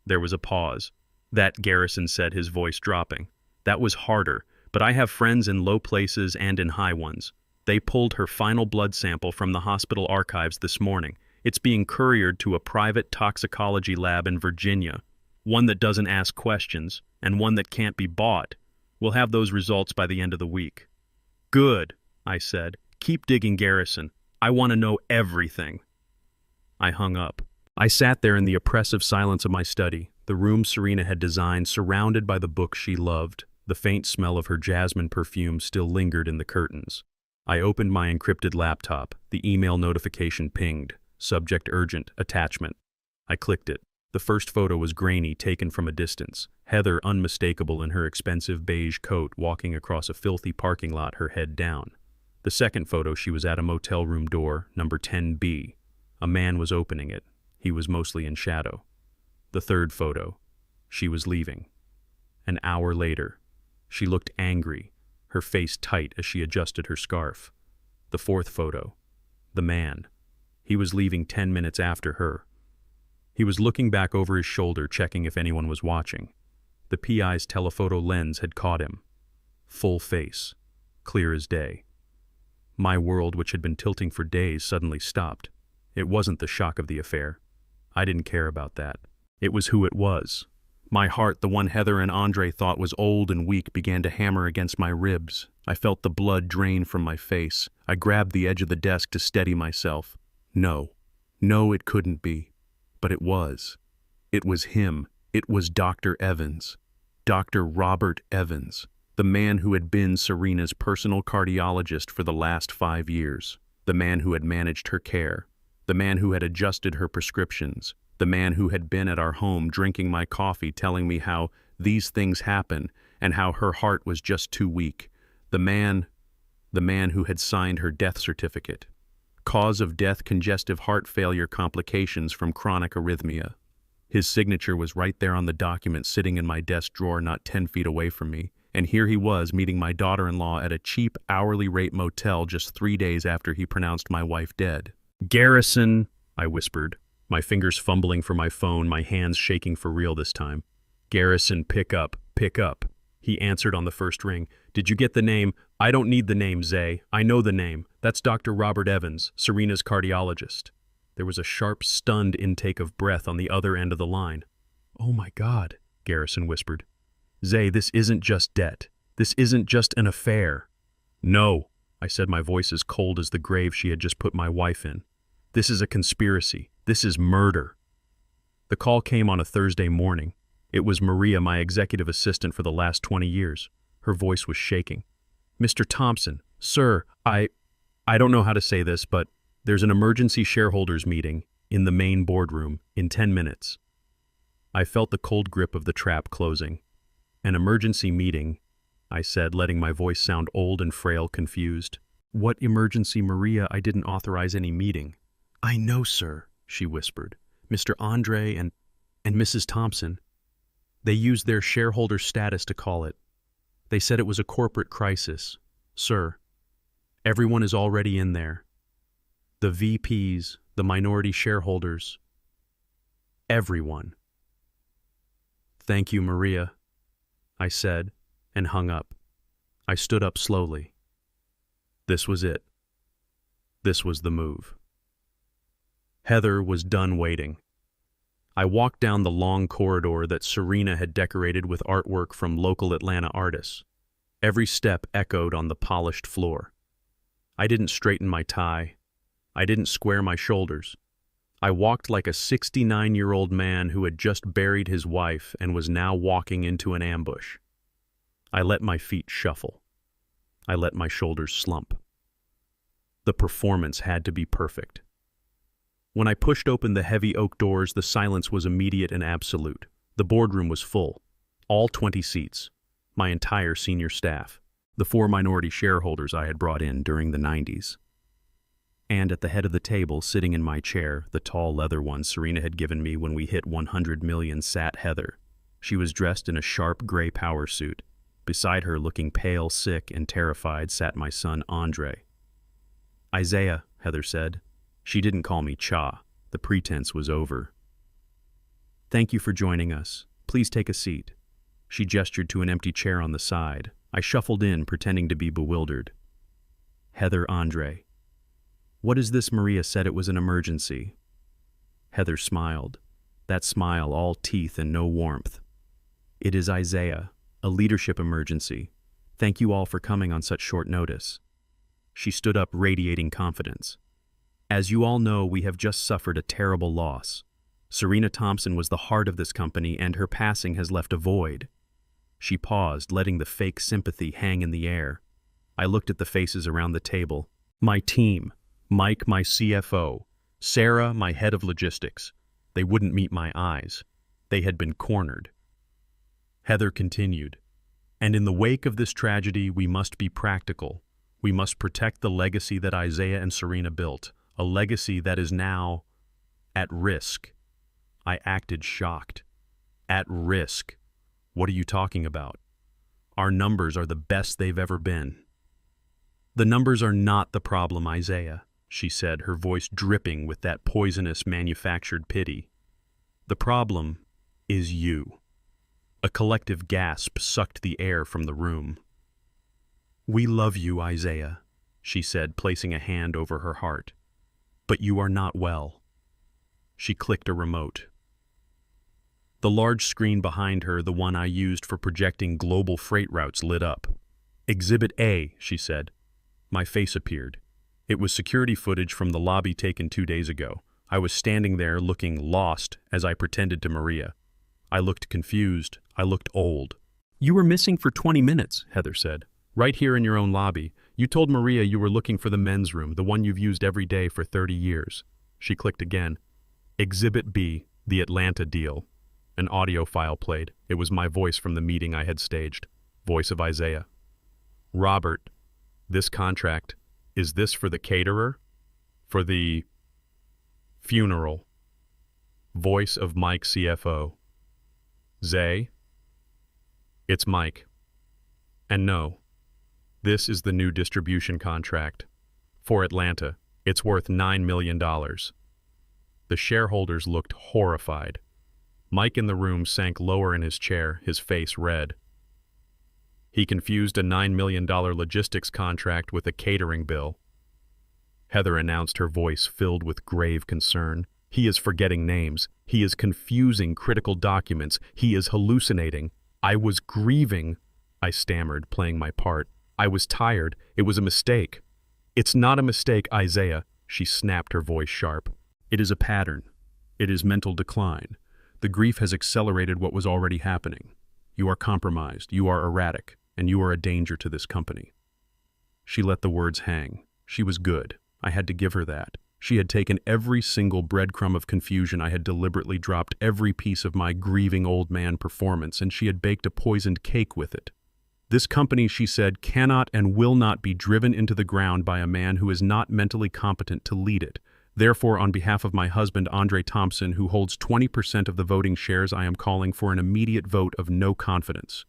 There was a pause. That, Garrison said, his voice dropping. That was harder, but I have friends in low places and in high ones. They pulled her final blood sample from the hospital archives this morning. It's being couriered to a private toxicology lab in Virginia. One that doesn't ask questions, and one that can't be bought. We'll have those results by the end of the week. Good, I said. Keep digging, Garrison. I want to know everything. I hung up. I sat there in the oppressive silence of my study, the room Serena had designed, surrounded by the books she loved. The faint smell of her jasmine perfume still lingered in the curtains. I opened my encrypted laptop. The email notification pinged. Subject urgent, attachment. I clicked it. The first photo was grainy, taken from a distance. Heather, unmistakable in her expensive beige coat, walking across a filthy parking lot, her head down. The second photo, she was at a motel room door, number 10B. A man was opening it. He was mostly in shadow. The third photo, she was leaving. An hour later, she looked angry, her face tight as she adjusted her scarf. The fourth photo, the man. He was leaving 10 minutes after her. He was looking back over his shoulder, checking if anyone was watching. The PI's telephoto lens had caught him. Full face, clear as day. My world, which had been tilting for days, suddenly stopped. It wasn't the shock of the affair. I didn't care about that. It was who it was. My heart, the one Heather and Andre thought was old and weak, began to hammer against my ribs. I felt the blood drain from my face. I grabbed the edge of the desk to steady myself. No, it couldn't be. But it was. It was him. It was Dr. Evans. Dr. Robert Evans, the man who had been Serena's personal cardiologist for the last 5 years, the man who had managed her care, the man who had adjusted her prescriptions, the man who had been at our home drinking my coffee telling me how these things happen and how her heart was just too weak, the man who had signed her death certificate. Cause of death: congestive heart failure complications from chronic arrhythmia. His signature was right there on the document sitting in my desk drawer not 10 feet away from me, and here he was meeting my daughter-in-law at a cheap hourly rate motel just 3 days after he pronounced my wife dead. "Garrison," I whispered, my fingers fumbling for my phone, my hands shaking for real this time. "Garrison, pick up, pick up." He answered on the first ring. "Did you get the name?" "I don't need the name, Zay. I know the name. That's Dr. Robert Evans, Serena's cardiologist." There was a sharp, stunned intake of breath on the other end of the line. "Oh my God," Garrison whispered. "Zay, this isn't just debt. This isn't just an affair." "No," I said, my voice as cold as the grave she had just put my wife in. "This is a conspiracy. This is murder." The call came on a Thursday morning. It was Maria, my executive assistant for the last 20 years. Her voice was shaking. "Mr. Thompson, sir, I don't know how to say this, but there's an emergency shareholders meeting in the main boardroom in 10 minutes. I felt the cold grip of the trap closing. "An emergency meeting," I said, letting my voice sound old and frail, confused. "What emergency, Maria? I didn't authorize any meeting." "I know, sir," she whispered. "Mr. Andre and Mrs. Thompson. They used their shareholder status to call it. They said it was a corporate crisis. Sir, everyone is already in there. The VPs, the minority shareholders, everyone." "Thank you, Maria," I said, and hung up. I stood up slowly. This was it. This was the move. Heather was done waiting. I walked down the long corridor that Serena had decorated with artwork from local Atlanta artists. Every step echoed on the polished floor. I didn't straighten my tie. I didn't square my shoulders. I walked like a 69-year-old man who had just buried his wife and was now walking into an ambush. I let my feet shuffle. I let my shoulders slump. The performance had to be perfect. When I pushed open the heavy oak doors, the silence was immediate and absolute. The boardroom was full. All 20 seats. My entire senior staff. The 4 minority shareholders I had brought in during the 90s. And at the head of the table, sitting in my chair, the tall leather one Serena had given me when we hit 100 million, sat Heather. She was dressed in a sharp gray power suit. Beside her, looking pale, sick, and terrified, sat my son Andre. "Isaiah," Heather said. She didn't call me Cha. The pretense was over. "Thank you for joining us. Please take a seat." She gestured to an empty chair on the side. I shuffled in, pretending to be bewildered. "Heather, Andre. What is this? Maria said it was an emergency." Heather smiled. That smile, all teeth and no warmth. "It is Isaiah, a leadership emergency. Thank you all for coming on such short notice." She stood up, radiating confidence. "As you all know, we have just suffered a terrible loss. Serena Thompson was the heart of this company, and her passing has left a void." She paused, letting the fake sympathy hang in the air. I looked at the faces around the table. My team. Mike, my CFO. Sarah, my head of logistics. They wouldn't meet my eyes. They had been cornered. Heather continued. "And in the wake of this tragedy, we must be practical. We must protect the legacy that Isaiah and Serena built, a legacy that is now at risk." I acted shocked. "At risk? What are you talking about? Our numbers are the best they've ever been." "The numbers are not the problem, Isaiah," she said, her voice dripping with that poisonous manufactured pity. "The problem is you." A collective gasp sucked the air from the room. "We love you, Isaiah," she said, placing a hand over her heart. "But you are not well." She clicked a remote. The large screen behind her, the one I used for projecting global freight routes, lit up. "Exhibit A," she said. My face appeared. It was security footage from the lobby taken 2 days ago. I was standing there looking lost as I pretended to Maria. I looked confused. I looked old. "You were missing for 20 minutes, Heather said. "Right here in your own lobby. You told Maria you were looking for the men's room, the one you've used every day for 30 years. She clicked again. "Exhibit B, the Atlanta deal." An audio file played. It was my voice from the meeting I had staged. Voice of Isaiah. "Robert, this contract, is this for the caterer? For the funeral?" Voice of Mike, CFO. "Zay? It's Mike. And no, this is the new distribution contract. For Atlanta, it's worth $9 million. The shareholders looked horrified. Mike in the room sank lower in his chair, his face red. He confused a $9 million logistics contract with a catering bill. Heather announced, her voice filled with grave concern. "He is forgetting names. He is confusing critical documents. He is hallucinating. I was grieving," I stammered, playing my part. "I was tired. It was a mistake." "It's not a mistake, Isaiah," she snapped, her voice sharp. "It is a pattern. It is mental decline. The grief has accelerated what was already happening. You are compromised, you are erratic, and you are a danger to this company." She let the words hang. She was good. I had to give her that. She had taken every single breadcrumb of confusion I had deliberately dropped, every piece of my grieving old man performance, and she had baked a poisoned cake with it. "This company," she said, "cannot and will not be driven into the ground by a man who is not mentally competent to lead it. Therefore, on behalf of my husband, Andre Thompson, who holds 20% of the voting shares, I am calling for an immediate vote of no confidence.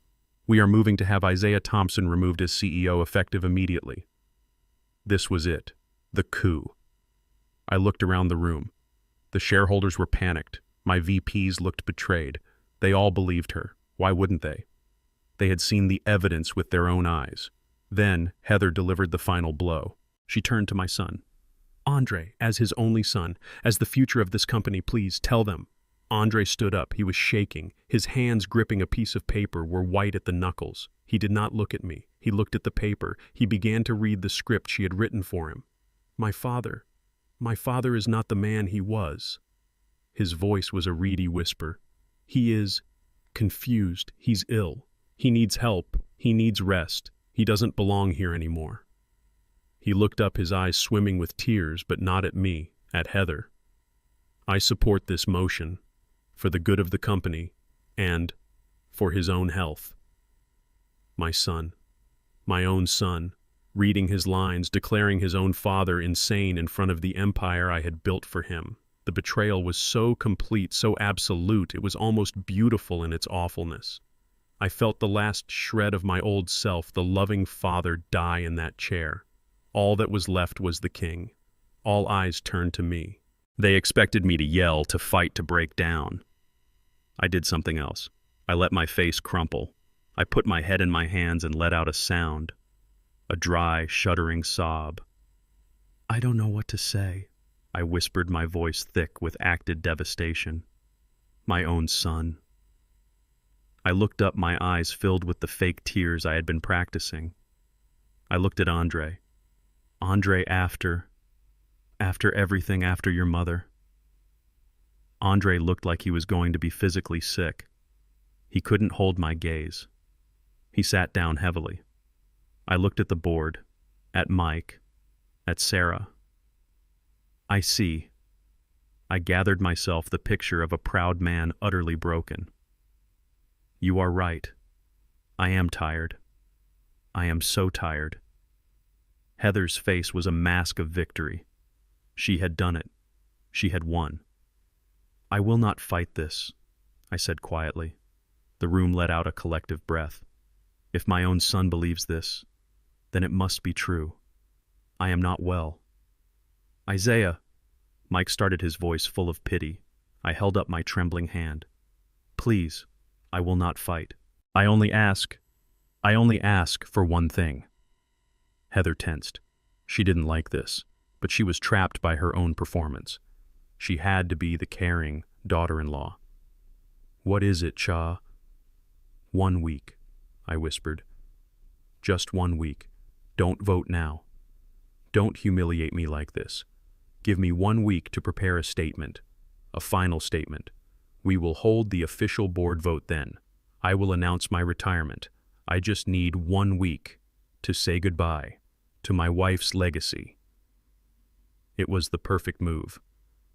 We are moving to have Isaiah Thompson removed as CEO effective immediately." This was it. The coup. I looked around the room. The shareholders were panicked. My VPs looked betrayed. They all believed her. Why wouldn't they? They had seen the evidence with their own eyes. Then Heather delivered the final blow. She turned to my son. "Andre, as his only son, as the future of this company, please tell them." Andre stood up. He was shaking. His hands, gripping a piece of paper, were white at the knuckles. He did not look at me. He looked at the paper. He began to read the script she had written for him. My father is not the man he was." His voice was a reedy whisper. "He is confused. He's ill. He needs help. He needs rest. He doesn't belong here anymore." He looked up, his eyes swimming with tears, but not at me, at Heather. "I support this motion, for the good of the company, and for his own health." My son, my own son, reading his lines, declaring his own father insane in front of the empire I had built for him. The betrayal was so complete, so absolute, it was almost beautiful in its awfulness. I felt the last shred of my old self, the loving father, die in that chair. All that was left was the king. All eyes turned to me. They expected me to yell, to fight, to break down. I did something else. I let my face crumple. I put my head in my hands and let out a sound. A dry, shuddering sob. "I don't know what to say," I whispered, my voice thick with acted devastation. My own son. I looked up, my eyes filled with the fake tears I had been practicing. I looked at Andre. "Andre, after everything, after your mother." Andre looked like he was going to be physically sick. He couldn't hold my gaze. He sat down heavily. I looked at the board, at Mike, at Sarah. "I see." I gathered myself, the picture of a proud man utterly broken. "You are right. I am tired. I am so tired." Heather's face was a mask of victory. She had done it. She had won. "I will not fight this," I said quietly. The room let out a collective breath. If my own son believes this, then it must be true. I am not well. "Isaiah," Mike started, his voice full of pity. I held up my trembling hand. "Please, I will not fight. I only ask for one thing." Heather tensed. She didn't like this, but she was trapped by her own performance. She had to be the caring daughter-in-law. What is it, Cha? 1 week, I whispered. Just 1 week. Don't vote now. Don't humiliate me like this. Give me 1 week to prepare a statement, a final statement. We will hold the official board vote then. I will announce my retirement. I just need 1 week to say goodbye to my wife's legacy. It was the perfect move.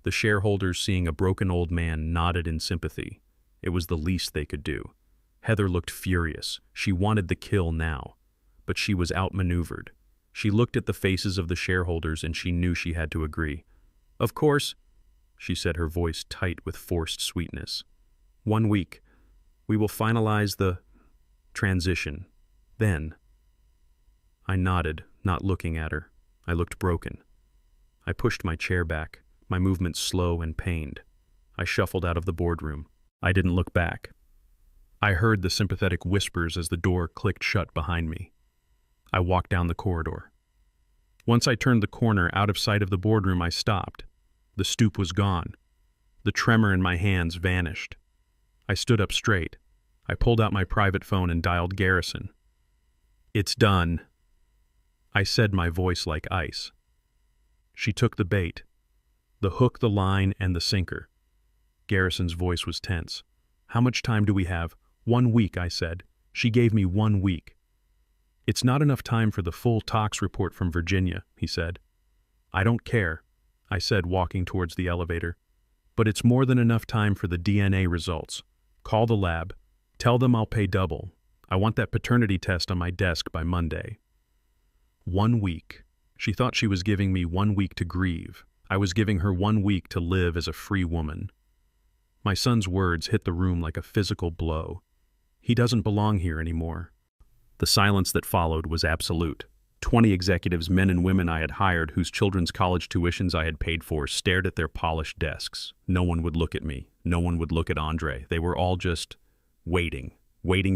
The shareholders, seeing a broken old man, nodded in sympathy. It was the least they could do. Heather looked furious. She wanted the kill now, but she was outmaneuvered. She looked at the faces of the shareholders and she knew she had to agree. Of course, she said, her voice tight with forced sweetness. 1 week. We will finalize the transition. Then. I nodded, not looking at her. I looked broken. I pushed my chair back, my movements slow and pained. I shuffled out of the boardroom. I didn't look back. I heard the sympathetic whispers as the door clicked shut behind me. I walked down the corridor. Once I turned the corner out of sight of the boardroom, I stopped. The stoop was gone. The tremor in my hands vanished. I stood up straight. I pulled out my private phone and dialed Garrison. It's done, I said, my voice like ice. She took the bait, the hook, the line, and the sinker. Garrison's voice was tense. How much time do we have? 1 week, I said. She gave me 1 week. It's not enough time for the full tox report from Virginia, he said. I don't care, I said, walking towards the elevator. But it's more than enough time for the DNA results. Call the lab. Tell them I'll pay double. I want that paternity test on my desk by Monday. 1 week. She thought she was giving me 1 week to grieve. I was giving her 1 week to live as a free woman. My son's words hit the room like a physical blow. He doesn't belong here anymore. The silence that followed was absolute. 20 executives, men and women I had hired, whose children's college tuitions I had paid for, stared at their polished desks. No one would look at me. No one would look at Andre. They were all just waiting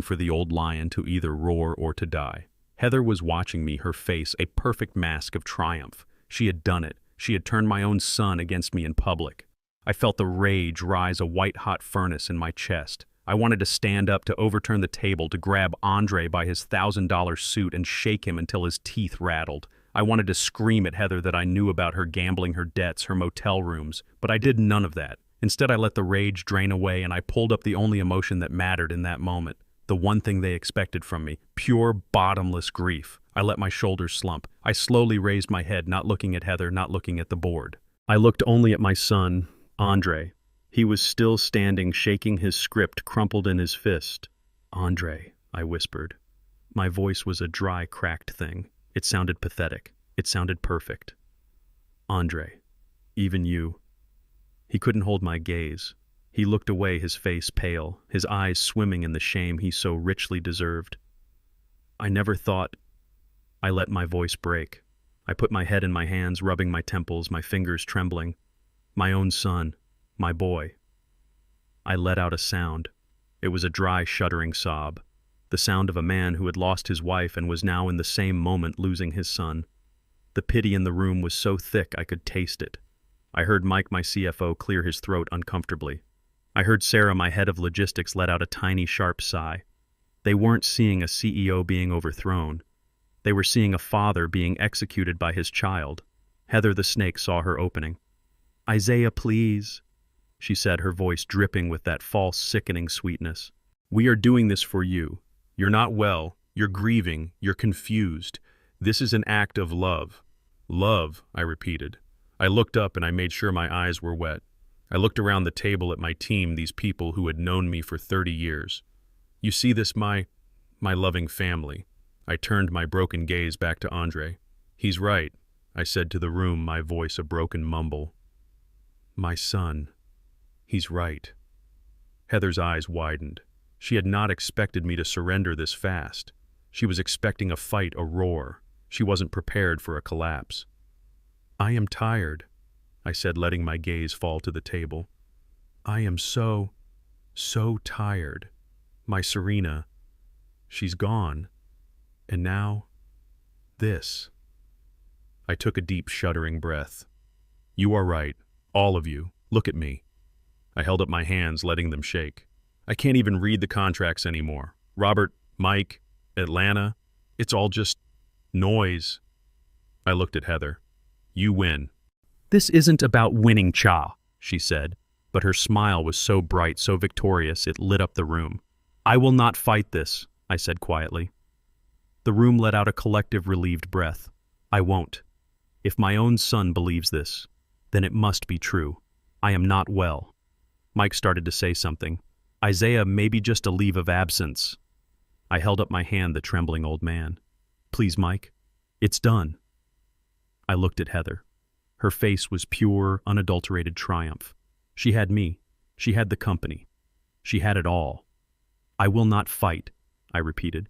for the old lion to either roar or to die. Heather was watching me, her face a perfect mask of triumph. She had done it. She had turned my own son against me in public. I felt the rage rise a white-hot furnace in my chest. I wanted to stand up, to overturn the table, to grab Andre by his $1,000 suit and shake him until his teeth rattled. I wanted to scream at Heather that I knew about her gambling, her debts, her motel rooms, but I did none of that. Instead, I let the rage drain away, and I pulled up the only emotion that mattered in that moment, the one thing they expected from me, pure, bottomless grief. I let my shoulders slump. I slowly raised my head, not looking at Heather, not looking at the board. I looked only at my son, Andre. He was still standing, shaking his script crumpled in his fist. Andre, I whispered. My voice was a dry, cracked thing. It sounded pathetic. It sounded perfect. Andre, even you. He couldn't hold my gaze. He looked away, his face pale, his eyes swimming in the shame he so richly deserved. I never thought. I let my voice break. I put my head in my hands, rubbing my temples, my fingers trembling. My own son. My boy. I let out a sound. It was a dry, shuddering sob. The sound of a man who had lost his wife and was now in the same moment losing his son. The pity in the room was so thick I could taste it. I heard Mike, my CFO, clear his throat uncomfortably. I heard Sarah, my head of logistics, let out a tiny, sharp sigh. They weren't seeing a CEO being overthrown. They were seeing a father being executed by his child. Heather the snake saw her opening. Isaiah, please, she said, her voice dripping with that false, sickening sweetness. We are doing this for you. You're not well. You're grieving. You're confused. This is an act of love. Love, I repeated. I looked up and I made sure my eyes were wet. I looked around the table at my team, these people who had known me for 30 years. You see this, my loving family. I turned my broken gaze back to Andre. He's right, I said to the room, my voice a broken mumble. My son. He's right. Heather's eyes widened. She had not expected me to surrender this fast. She was expecting a fight, a roar. She wasn't prepared for a collapse. I am tired, I said, letting my gaze fall to the table. I am so tired. My Serena, she's gone. And now, this. I took a deep, shuddering breath. You are right, all of you. Look at me. I held up my hands, letting them shake. I can't even read the contracts anymore. Robert, Mike, Atlanta, it's all just noise. I looked at Heather. You win. This isn't about winning, Cha, she said, but her smile was so bright, so victorious, it lit up the room. I will not fight this, I said quietly. The room let out a collective relieved breath. I won't. If my own son believes this, then it must be true. I am not well. Mike started to say something. Isaiah, maybe just a leave of absence. I held up my hand, the trembling old man. Please, Mike. It's done. I looked at Heather. Her face was pure, unadulterated triumph. She had me. She had the company. She had it all. I will not fight, I repeated.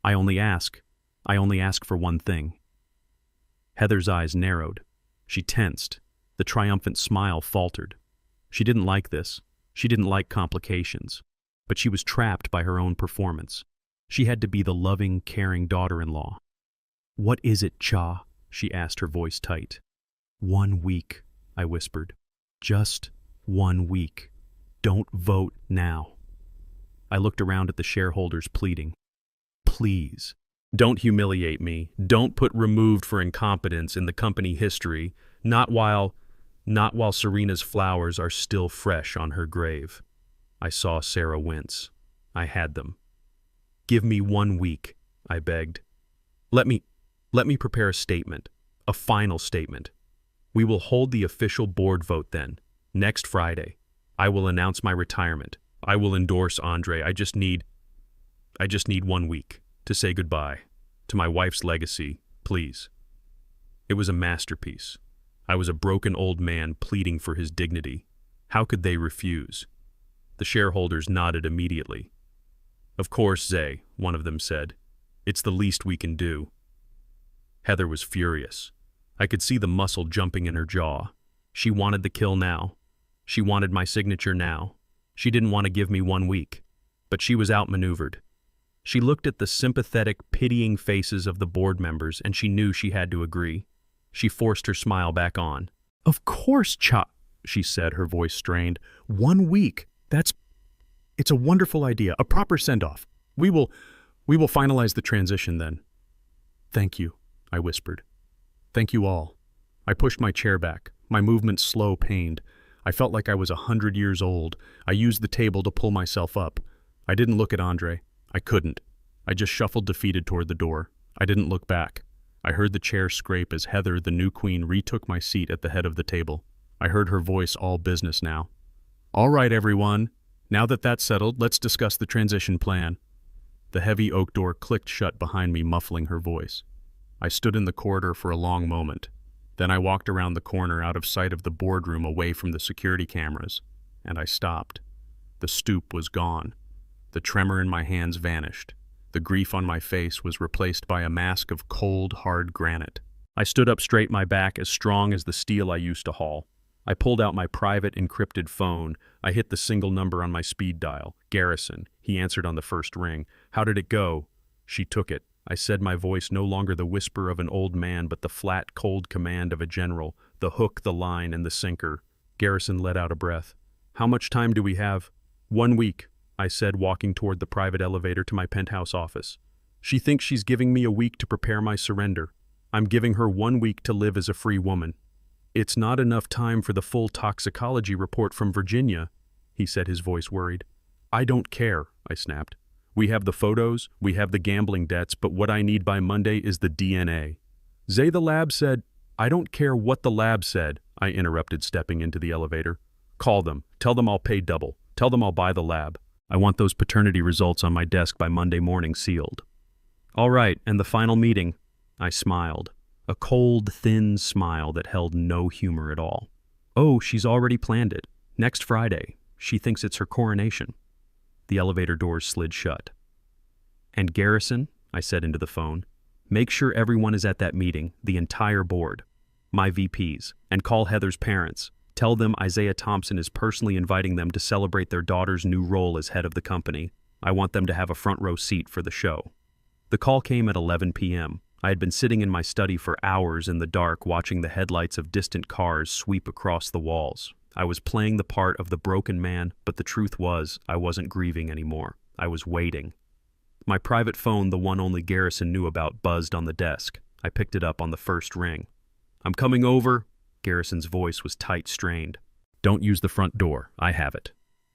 I only ask for one thing. Heather's eyes narrowed. She tensed. The triumphant smile faltered. She didn't like this. She didn't like complications. But she was trapped by her own performance. She had to be the loving, caring daughter-in-law. What is it, Cha? She asked, her voice tight. 1 week, I whispered. Just 1 week. Don't vote now. I looked around at the shareholders, pleading. Please, don't humiliate me. Don't put removed for incompetence in the company history, not while Serena's flowers are still fresh on her grave. I saw Sarah wince. I had them. Give me 1 week, I begged. Let me prepare a statement, a final statement. We will hold the official board vote then, next Friday. I will announce my retirement. I will endorse Andre. I just need 1 week to say goodbye to my wife's legacy, please. It was a masterpiece. I was a broken old man pleading for his dignity. How could they refuse? The shareholders nodded immediately. Of course, Zay, one of them said. It's the least we can do. Heather was furious. I could see the muscle jumping in her jaw. She wanted the kill now. She wanted my signature now. She didn't want to give me 1 week. But she was outmaneuvered. She looked at the sympathetic, pitying faces of the board members, and she knew she had to agree. She forced her smile back on. Of course, Cha, she said, her voice strained. 1 week. It's a wonderful idea, a proper send-off. We will finalize the transition then. Thank you, I whispered. Thank you all. I pushed my chair back, my movement slow, pained. I felt like I was 100 years old. I used the table to pull myself up. I didn't look at Andre. I couldn't. I just shuffled defeated toward the door. I didn't look back. I heard the chair scrape as Heather, the new queen, retook my seat at the head of the table. I heard her voice all business now. All right, everyone. Now that that's settled, let's discuss the transition plan. The heavy oak door clicked shut behind me, muffling her voice. I stood in the corridor for a long moment. Then I walked around the corner out of sight of the boardroom, away from the security cameras, and I stopped. The stoop was gone. The tremor in my hands vanished. The grief on my face was replaced by a mask of cold, hard granite. I stood up straight, my back as strong as the steel I used to haul. I pulled out my private encrypted phone. I hit the single number on my speed dial. Garrison. He answered on the first ring. How did it go? She took it. I said, my voice no longer the whisper of an old man, but the flat, cold command of a general, the hook, the line, and the sinker. Garrison let out a breath. How much time do we have? 1 week, I said, walking toward the private elevator to my penthouse office. She thinks she's giving me a week to prepare my surrender. I'm giving her 1 week to live as a free woman. It's not enough time for the full toxicology report from Virginia, he said, his voice worried. I don't care, I snapped. We have the photos, we have the gambling debts, but what I need by Monday is the DNA. Zay, the lab said. I don't care what the lab said, I interrupted, stepping into the elevator. Call them. Tell them I'll pay double. Tell them I'll buy the lab. I want those paternity results on my desk by Monday morning, sealed. All right, and the final meeting. I smiled. A cold, thin smile that held no humor at all. Oh, she's already planned it. Next Friday. She thinks it's her coronation. The elevator doors slid shut. And Garrison, I said into the phone, make sure everyone is at that meeting, the entire board, my VPs, and call Heather's parents. Tell them Isaiah Thompson is personally inviting them to celebrate their daughter's new role as head of the company. I want them to have a front row seat for the show. The call came at 11 p.m. I had been sitting in my study for hours in the dark, watching the headlights of distant cars sweep across the walls. I was playing the part of the broken man, but the truth was, I wasn't grieving anymore. I was waiting. My private phone, the one only Garrison knew about, buzzed on the desk. I picked it up on the first ring. "I'm coming over." Garrison's voice was tight, strained. "Don't use the front door. I have it."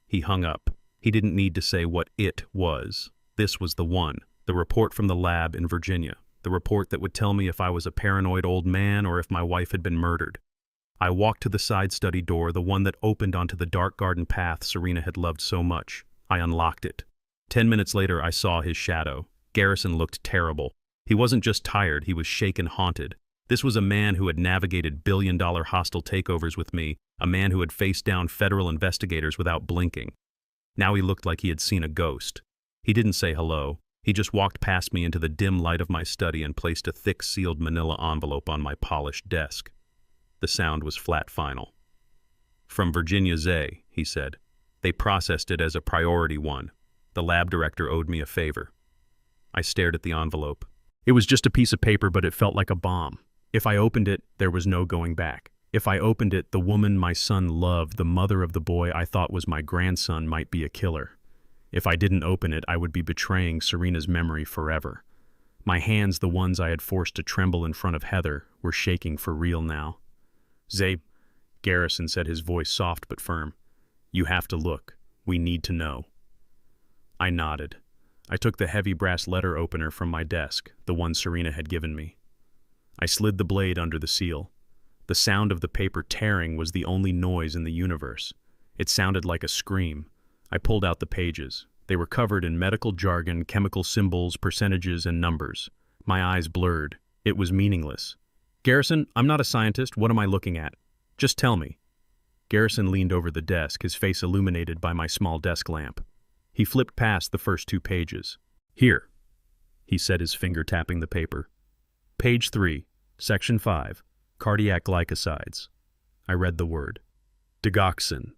He hung up. He didn't need to say what it was. This was the one. The report from the lab in Virginia. The report that would tell me if I was a paranoid old man or if my wife had been murdered. I walked to the side study door, the one that opened onto the dark garden path Serena had loved so much. I unlocked it. 10 minutes later, I saw his shadow. Garrison looked terrible. He wasn't just tired, he was shaken, haunted. This was a man who had navigated billion-dollar hostile takeovers with me, a man who had faced down federal investigators without blinking. Now he looked like he had seen a ghost. He didn't say hello. He just walked past me into the dim light of my study and placed a thick sealed manila envelope on my polished desk. The sound was flat final. "From Virginia Zay," he said. "They processed it as a priority one. The lab director owed me a favor." I stared at the envelope. It was just a piece of paper, but it felt like a bomb. If I opened it, there was no going back. If I opened it, the woman my son loved, the mother of the boy I thought was my grandson, might be a killer. If I didn't open it, I would be betraying Serena's memory forever. My hands, the ones I had forced to tremble in front of Heather, were shaking for real now. "Zay," Garrison said, his voice soft but firm. "You have to look. We need to know." I nodded. I took the heavy brass letter opener from my desk, the one Serena had given me. I slid the blade under the seal. The sound of the paper tearing was the only noise in the universe. It sounded like a scream. I pulled out the pages. They were covered in medical jargon, chemical symbols, percentages, and numbers. My eyes blurred. It was meaningless. "Garrison, I'm not a scientist. What am I looking at? Just tell me." Garrison leaned over the desk, his face illuminated by my small desk lamp. He flipped past the first 2 pages. "Here," he said, his finger tapping the paper. "Page 3, Section 5, cardiac glycosides." I read the word. Digoxin.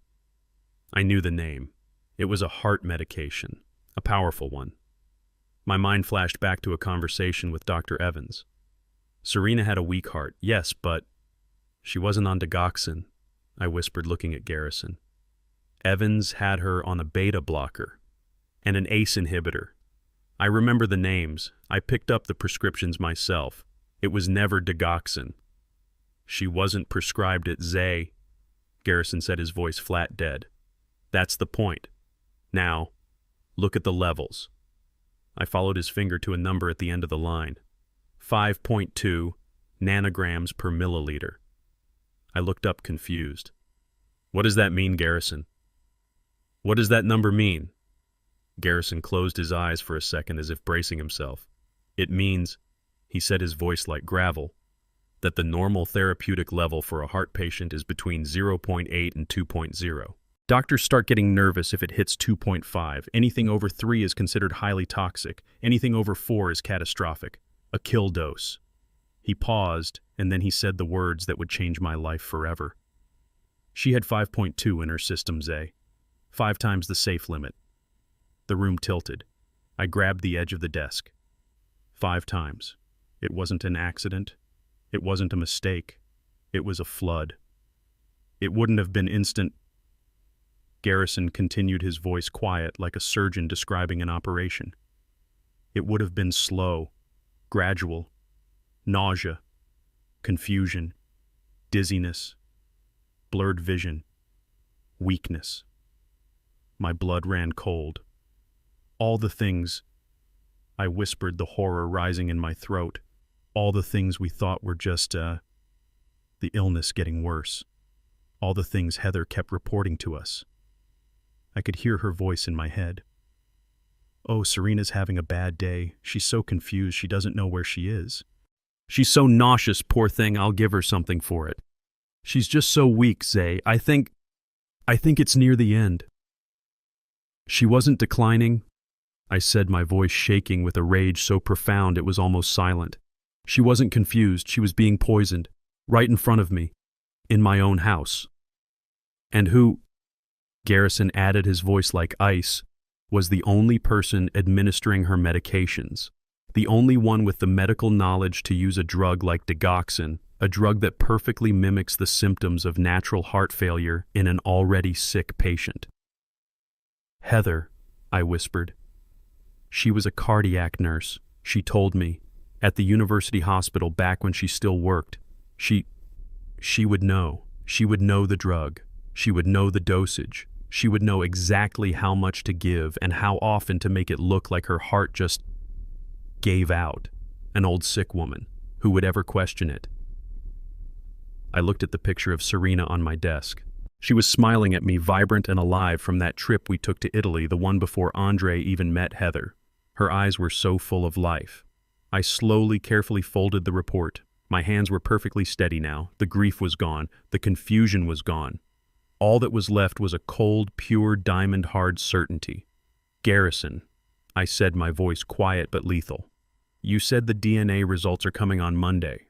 I knew the name. It was a heart medication, a powerful one. My mind flashed back to a conversation with Dr. Evans. Serena had a weak heart, yes, but she wasn't on digoxin, I whispered, looking at Garrison. Evans had her on a beta blocker and an ACE inhibitor. I remember the names. I picked up the prescriptions myself. It was never digoxin. "She wasn't prescribed it, Zay," Garrison said, his voice flat dead. "That's the point. Now, look at the levels." I followed his finger to a number at the end of the line. 5.2 nanograms per milliliter. I looked up, confused. "What does that mean, Garrison? What does that number mean?" Garrison closed his eyes for a second as if bracing himself. "It means," he said, his voice like gravel, "that the normal therapeutic level for a heart patient is between 0.8 and 2.0. Doctors start getting nervous if it hits 2.5. Anything over 3 is considered highly toxic. Anything over 4 is catastrophic. A kill dose." He paused, and then he said the words that would change my life forever. "She had 5.2 in her system, Zay. 5 times the safe limit." The room tilted. I grabbed the edge of the desk. 5 times. It wasn't an accident. It wasn't a mistake. It was a flood. It wouldn't have been instant. Garrison continued, his voice quiet, like a surgeon describing an operation. "It would have been slow, gradual, nausea, confusion, dizziness, blurred vision, weakness." My blood ran cold. "All the things," I whispered, the horror rising in my throat, "all the things we thought were just, the illness getting worse. All the things Heather kept reporting to us." I could hear her voice in my head. "Oh, Serena's having a bad day. She's so confused she doesn't know where she is. She's so nauseous, poor thing, I'll give her something for it. She's just so weak, Zay. I think it's near the end." "She wasn't declining," I said, my voice shaking with a rage so profound it was almost silent. "She wasn't confused. She was being poisoned. Right in front of me. In my own house." "And who," Garrison added, his voice like ice, "was the only person administering her medications. The only one with the medical knowledge to use a drug like digoxin A drug that perfectly mimics the symptoms of natural heart failure in an already sick patient. Heather, I whispered. She was a cardiac nurse, she told me, at the university hospital back when she still worked. She would know. She would know the drug. She would know the dosage. She would know exactly how much to give and how often to make it look like her heart just gave out. An old sick woman. Who would ever question it? I looked at the picture of Serena on my desk. She was smiling at me, vibrant and alive from that trip we took to Italy, the one before Andre even met Heather. Her eyes were so full of life. I slowly, carefully folded the report. My hands were perfectly steady now. The grief was gone. The confusion was gone. All that was left was a cold, pure, diamond-hard certainty. Garrison, I said, my voice quiet but lethal. You said the DNA results are coming on Monday.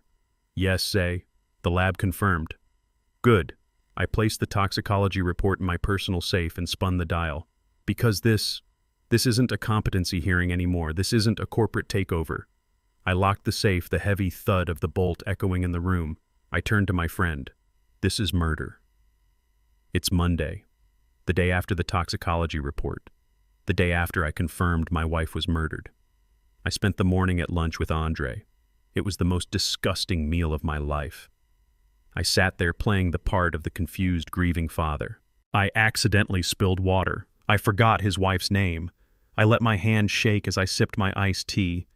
Yes, Say. The lab confirmed. Good. I placed the toxicology report in my personal safe and spun the dial. Because this isn't a competency hearing anymore. This isn't a corporate takeover. I locked the safe, the heavy thud of the bolt echoing in the room. I turned to my friend. This is murder. It's Monday, the day after the toxicology report, the day after I confirmed my wife was murdered. I spent the morning at lunch with Andre. It was the most disgusting meal of my life. I sat there playing the part of the confused, grieving father. I accidentally spilled water. I forgot his wife's name. I let my hand shake as I sipped my iced tea.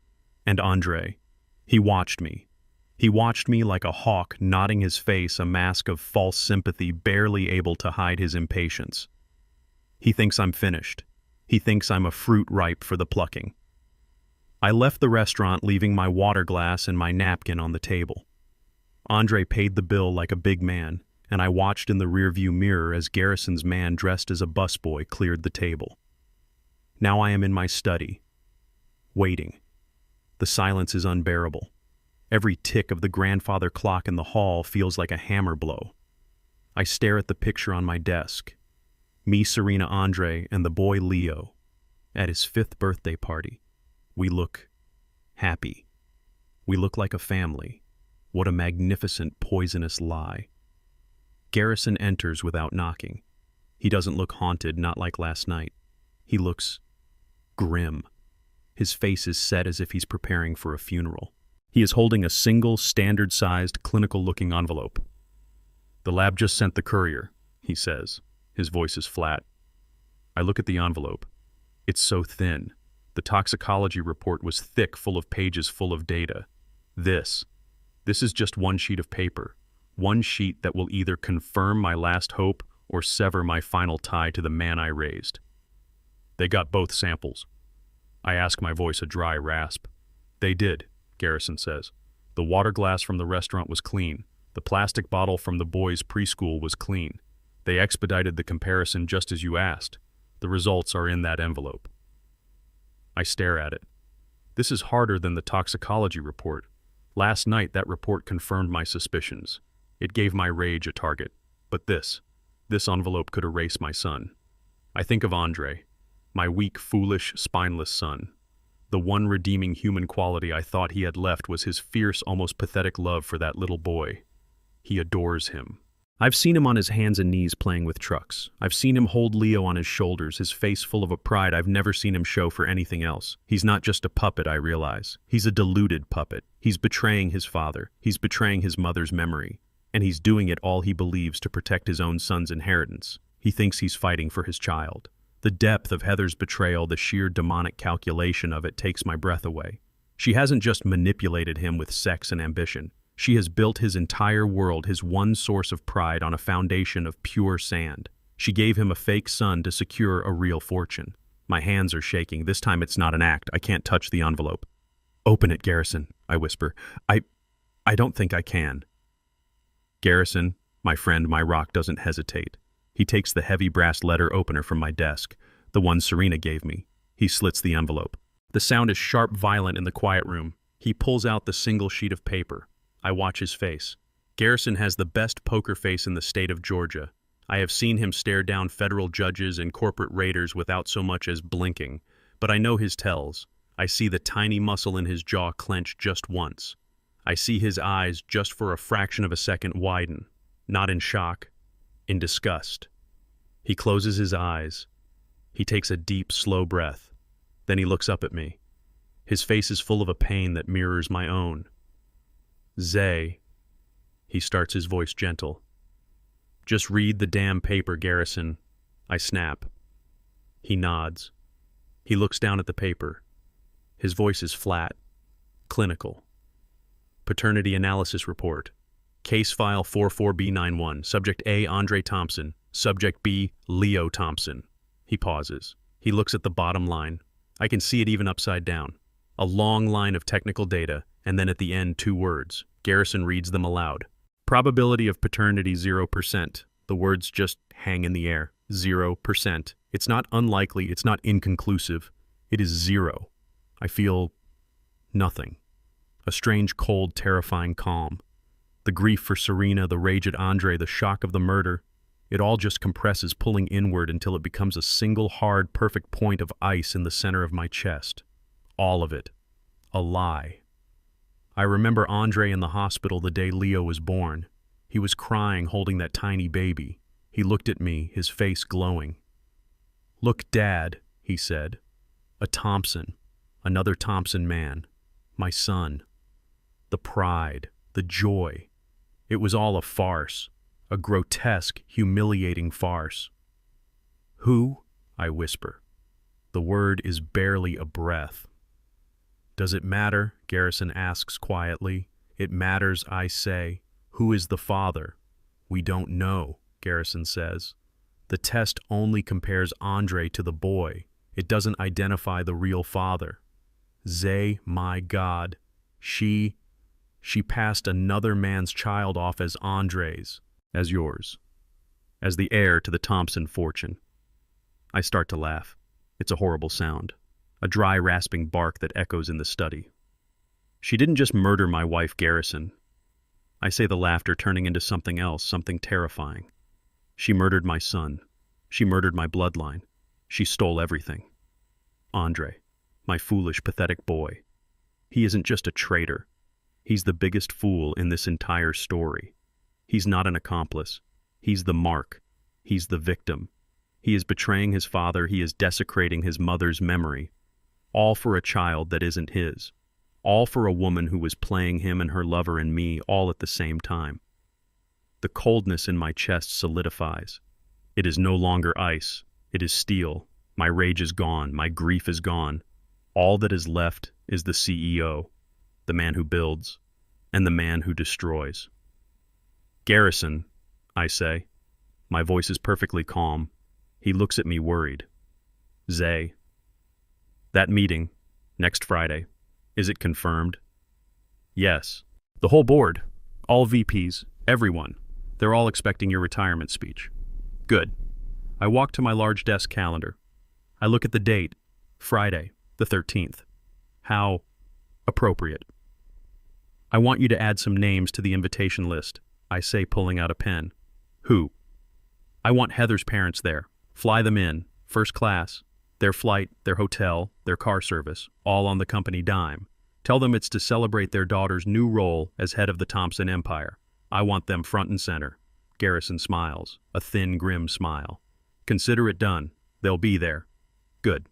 And Andre, he watched me. He watched me like a hawk, nodding his face, a mask of false sympathy, barely able to hide his impatience. He thinks I'm finished. He thinks I'm a fruit ripe for the plucking. I left the restaurant, leaving my water glass and my napkin on the table. Andre paid the bill like a big man, and I watched in the rearview mirror as Garrison's man dressed as a busboy cleared the table. Now I am in my study, waiting. The silence is unbearable. Every tick of the grandfather clock in the hall feels like a hammer blow. I stare at the picture on my desk. Me, Serena, Andre, and the boy Leo at his 5th birthday party. We look happy. We look like a family. What a magnificent, poisonous lie. Garrison enters without knocking. He doesn't look haunted, not like last night. He looks grim. His face is set as if he's preparing for a funeral. He is holding a single, standard-sized, clinical-looking envelope. The lab just sent the courier, he says. His voice is flat. I look at the envelope. It's so thin. The toxicology report was thick, full of pages full of data. This is just one sheet of paper. One sheet that will either confirm my last hope or sever my final tie to the man I raised. They got both samples. I ask, my voice a dry rasp. They did, Garrison says. The water glass from the restaurant was clean. The plastic bottle from the boys' preschool was clean. They expedited the comparison just as you asked. The results are in that envelope. I stare at it. This is harder than the toxicology report. Last night, that report confirmed my suspicions. It gave my rage a target. But this envelope could erase my son. I think of Andre, my weak, foolish, spineless son. The one redeeming human quality I thought he had left was his fierce, almost pathetic love for that little boy. He adores him. I've seen him on his hands and knees playing with trucks. I've seen him hold Leo on his shoulders, his face full of a pride I've never seen him show for anything else. He's not just a puppet, I realize. He's a deluded puppet. He's betraying his father. He's betraying his mother's memory. And he's doing it all he believes to protect his own son's inheritance. He thinks he's fighting for his child. The depth of Heather's betrayal, the sheer demonic calculation of it takes my breath away. She hasn't just manipulated him with sex and ambition. She has built his entire world, his one source of pride, on a foundation of pure sand. She gave him a fake son to secure a real fortune. My hands are shaking. This time it's not an act. I can't touch the envelope. Open it, Garrison, I whisper. I don't think I can. Garrison, my friend, my rock, doesn't hesitate. He takes the heavy brass letter opener from my desk, the one Serena gave me. He slits the envelope. The sound is sharp, violent in the quiet room. He pulls out the single sheet of paper. I watch his face. Garrison has the best poker face in the state of Georgia. I have seen him stare down federal judges and corporate raiders without so much as blinking, but I know his tells. I see the tiny muscle in his jaw clench just once. I see his eyes just for a fraction of a second widen, not in shock, in disgust. He closes his eyes. He takes a deep, slow breath. Then he looks up at me. His face is full of a pain that mirrors my own. Zay, he starts, his voice gentle. Just read the damn paper, Garrison. I snap. He nods. He looks down at the paper. His voice is flat, clinical. Paternity analysis report. Case file 44B91. Subject A, Andre Thompson. Subject B, Leo Thompson. He pauses. He looks at the bottom line. I can see it even upside down. A long line of technical data, and then at the end 2 words. Garrison reads them aloud. Probability of paternity 0%. The words just hang in the air. 0%. It's not unlikely, it's not inconclusive. It is 0. I feel nothing. A strange, cold, terrifying calm. The grief for Serena, the rage at Andre, the shock of the murder, it all just compresses, pulling inward until it becomes a single, hard, perfect point of ice in the center of my chest. All of it. A lie. I remember Andre in the hospital the day Leo was born. He was crying, holding that tiny baby. He looked at me, his face glowing. "Look, Dad," he said. "A Thompson. Another Thompson man. My son." The pride, the joy. It was all a farce. A grotesque, humiliating farce. "Who?" I whisper. The word is barely a breath. "Does it matter?" Garrison asks quietly. "It matters," I say. "Who is the father?" "We don't know," Garrison says. "The test only compares Andre to the boy. It doesn't identify the real father." Zay, my God, she passed another man's child off as Andre's, as yours, as the heir to the Thompson fortune. I start to laugh. It's a horrible sound, a dry, rasping bark that echoes in the study. She didn't just murder my wife, Garrison. I say, the laughter turning into something else, something terrifying. She murdered my son. She murdered my bloodline. She stole everything. Andre, my foolish, pathetic boy. He isn't just a traitor. He's the biggest fool in this entire story. He's not an accomplice. He's the mark. He's the victim. He is betraying his father. He is desecrating his mother's memory. All for a child that isn't his. All for a woman who was playing him and her lover and me all at the same time. The coldness in my chest solidifies. It is no longer ice. It is steel. My rage is gone. My grief is gone. All that is left is the CEO, the man who builds, and the man who destroys. "Garrison," I say. My voice is perfectly calm. He looks at me worried. "Zay, that meeting, next Friday, is it confirmed?" "Yes. The whole board, all VPs, everyone. They're all expecting your retirement speech." "Good." I walk to my large desk calendar. I look at the date, Friday, the 13th. How appropriate. "I want you to add some names to the invitation list," I say, pulling out a pen. "Who?" "I want Heather's parents there. Fly them in, first class. Their flight, their hotel, their car service, all on the company dime. Tell them it's to celebrate their daughter's new role as head of the Thompson Empire. I want them front and center." Garrison smiles, a thin, grim smile. "Consider it done. They'll be there." "Good.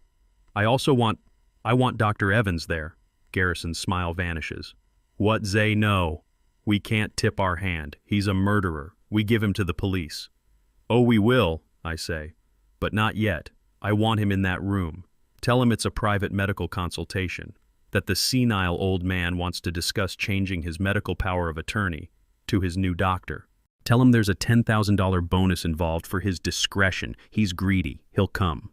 I want Dr. Evans there." Garrison's smile vanishes. "What, Zay? No. We can't tip our hand. He's a murderer. We give him to the police." "Oh, we will," I say. "But not yet. I want him in that room. Tell him it's a private medical consultation, that the senile old man wants to discuss changing his medical power of attorney to his new doctor. Tell him there's a $10,000 bonus involved for his discretion. He's greedy. He'll come."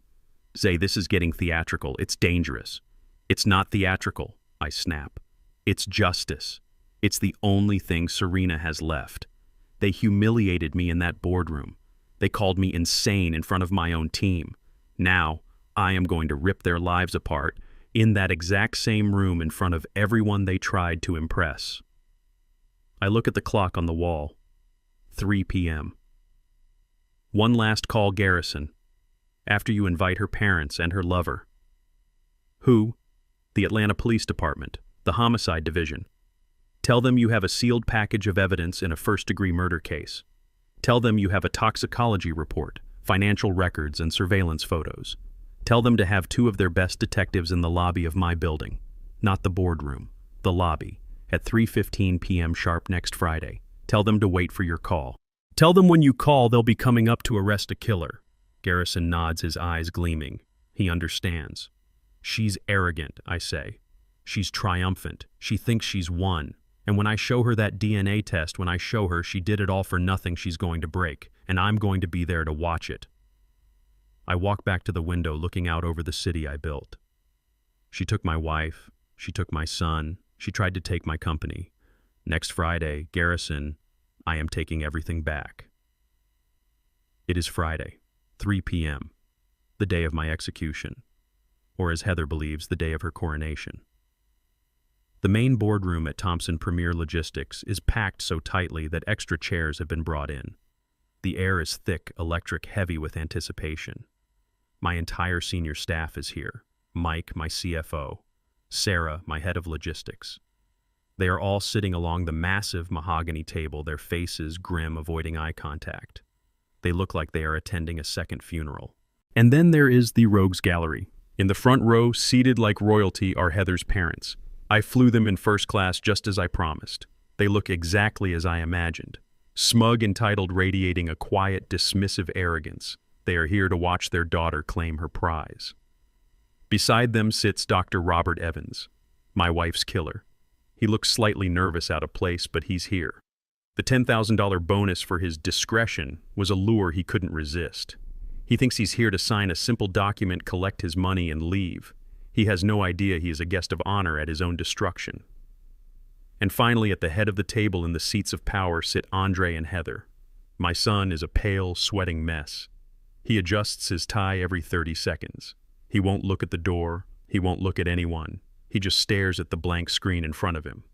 "Zay, this is getting theatrical. It's dangerous." "It's not theatrical," I snap. "It's justice. It's the only thing Serena has left. They humiliated me in that boardroom. They called me insane in front of my own team. Now, I am going to rip their lives apart in that exact same room in front of everyone they tried to impress." I look at the clock on the wall. 3 p.m. "One last call, Garrison. After you invite her parents and her lover." "Who?" "The Atlanta Police Department, the Homicide Division." Tell them you have a sealed package of evidence in a first-degree murder case. Tell them you have a toxicology report, financial records, and surveillance photos. Tell them to have 2 of their best detectives in the lobby of my building, not the boardroom, the lobby, at 3:15 p.m. sharp next Friday. Tell them to wait for your call. Tell them when you call they'll be coming up to arrest a killer. Garrison nods, his eyes gleaming. He understands. She's arrogant, I say. She's triumphant. She thinks she's won. And when I show her that DNA test, when I show her she did it all for nothing, she's going to break, and I'm going to be there to watch it. I walk back to the window looking out over the city I built. She took my wife. She took my son. She tried to take my company. Next Friday, Garrison, I am taking everything back. It is Friday, 3 p.m., the day of my execution, or as Heather believes, the day of her coronation. The main boardroom at Thompson Premier Logistics is packed so tightly that extra chairs have been brought in. The air is thick, electric, heavy with anticipation. My entire senior staff is here. Mike, my CFO. Sarah, my head of logistics. They are all sitting along the massive mahogany table, their faces grim, avoiding eye contact. They look like they are attending a second funeral. And then there is the Rogues Gallery. In the front row, seated like royalty, are Heather's parents. I flew them in first class just as I promised. They look exactly as I imagined. Smug, entitled, radiating a quiet, dismissive arrogance. They are here to watch their daughter claim her prize. Beside them sits Dr. Robert Evans, my wife's killer. He looks slightly nervous, out of place, but he's here. The $10,000 bonus for his discretion was a lure he couldn't resist. He thinks he's here to sign a simple document, collect his money, and leave. He has no idea he is a guest of honor at his own destruction. And finally, at the head of the table in the seats of power sit Andre and Heather. My son is a pale, sweating mess. He adjusts his tie every 30 seconds. He won't look at the door. He won't look at anyone. He just stares at the blank screen in front of him.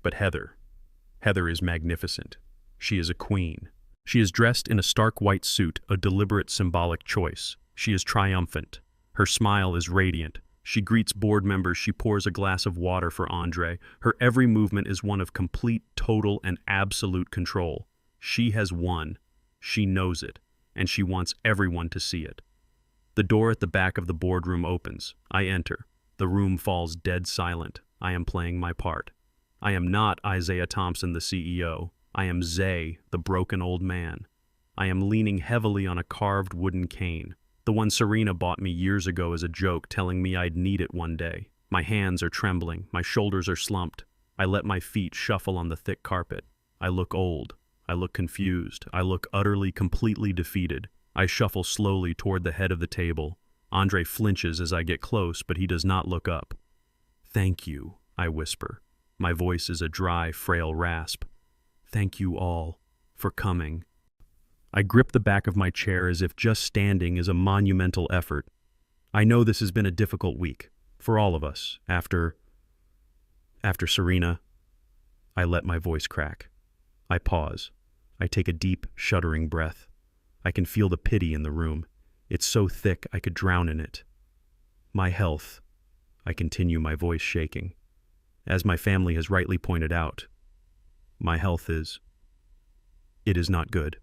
But Heather is magnificent. She is a queen. She is dressed in a stark white suit, a deliberate symbolic choice. She is triumphant. Her smile is radiant. She greets board members. She pours a glass of water for Andre. Her every movement is one of complete, total, and absolute control. She has won. She knows it, and she wants everyone to see it. The door at the back of the boardroom opens. I enter. The room falls dead silent. I am playing my part. I am not Isaiah Thompson, the CEO. I am Zay, the broken old man. I am leaning heavily on a carved wooden cane, the one Serena bought me years ago as a joke, telling me I'd need it one day. My hands are trembling. My shoulders are slumped. I let my feet shuffle on the thick carpet. I look old. I look confused. I look utterly, completely defeated. I shuffle slowly toward the head of the table. Andre flinches as I get close, but he does not look up. "Thank you," I whisper. My voice is a dry, frail rasp. "Thank you all for coming." I grip the back of my chair as if just standing is a monumental effort. I know this has been a difficult week, for all of us, after Serena. I let my voice crack. I pause. I take a deep, shuddering breath. I can feel the pity in the room. It's so thick I could drown in it. My health, I continue, my voice shaking. As my family has rightly pointed out, my health is not good.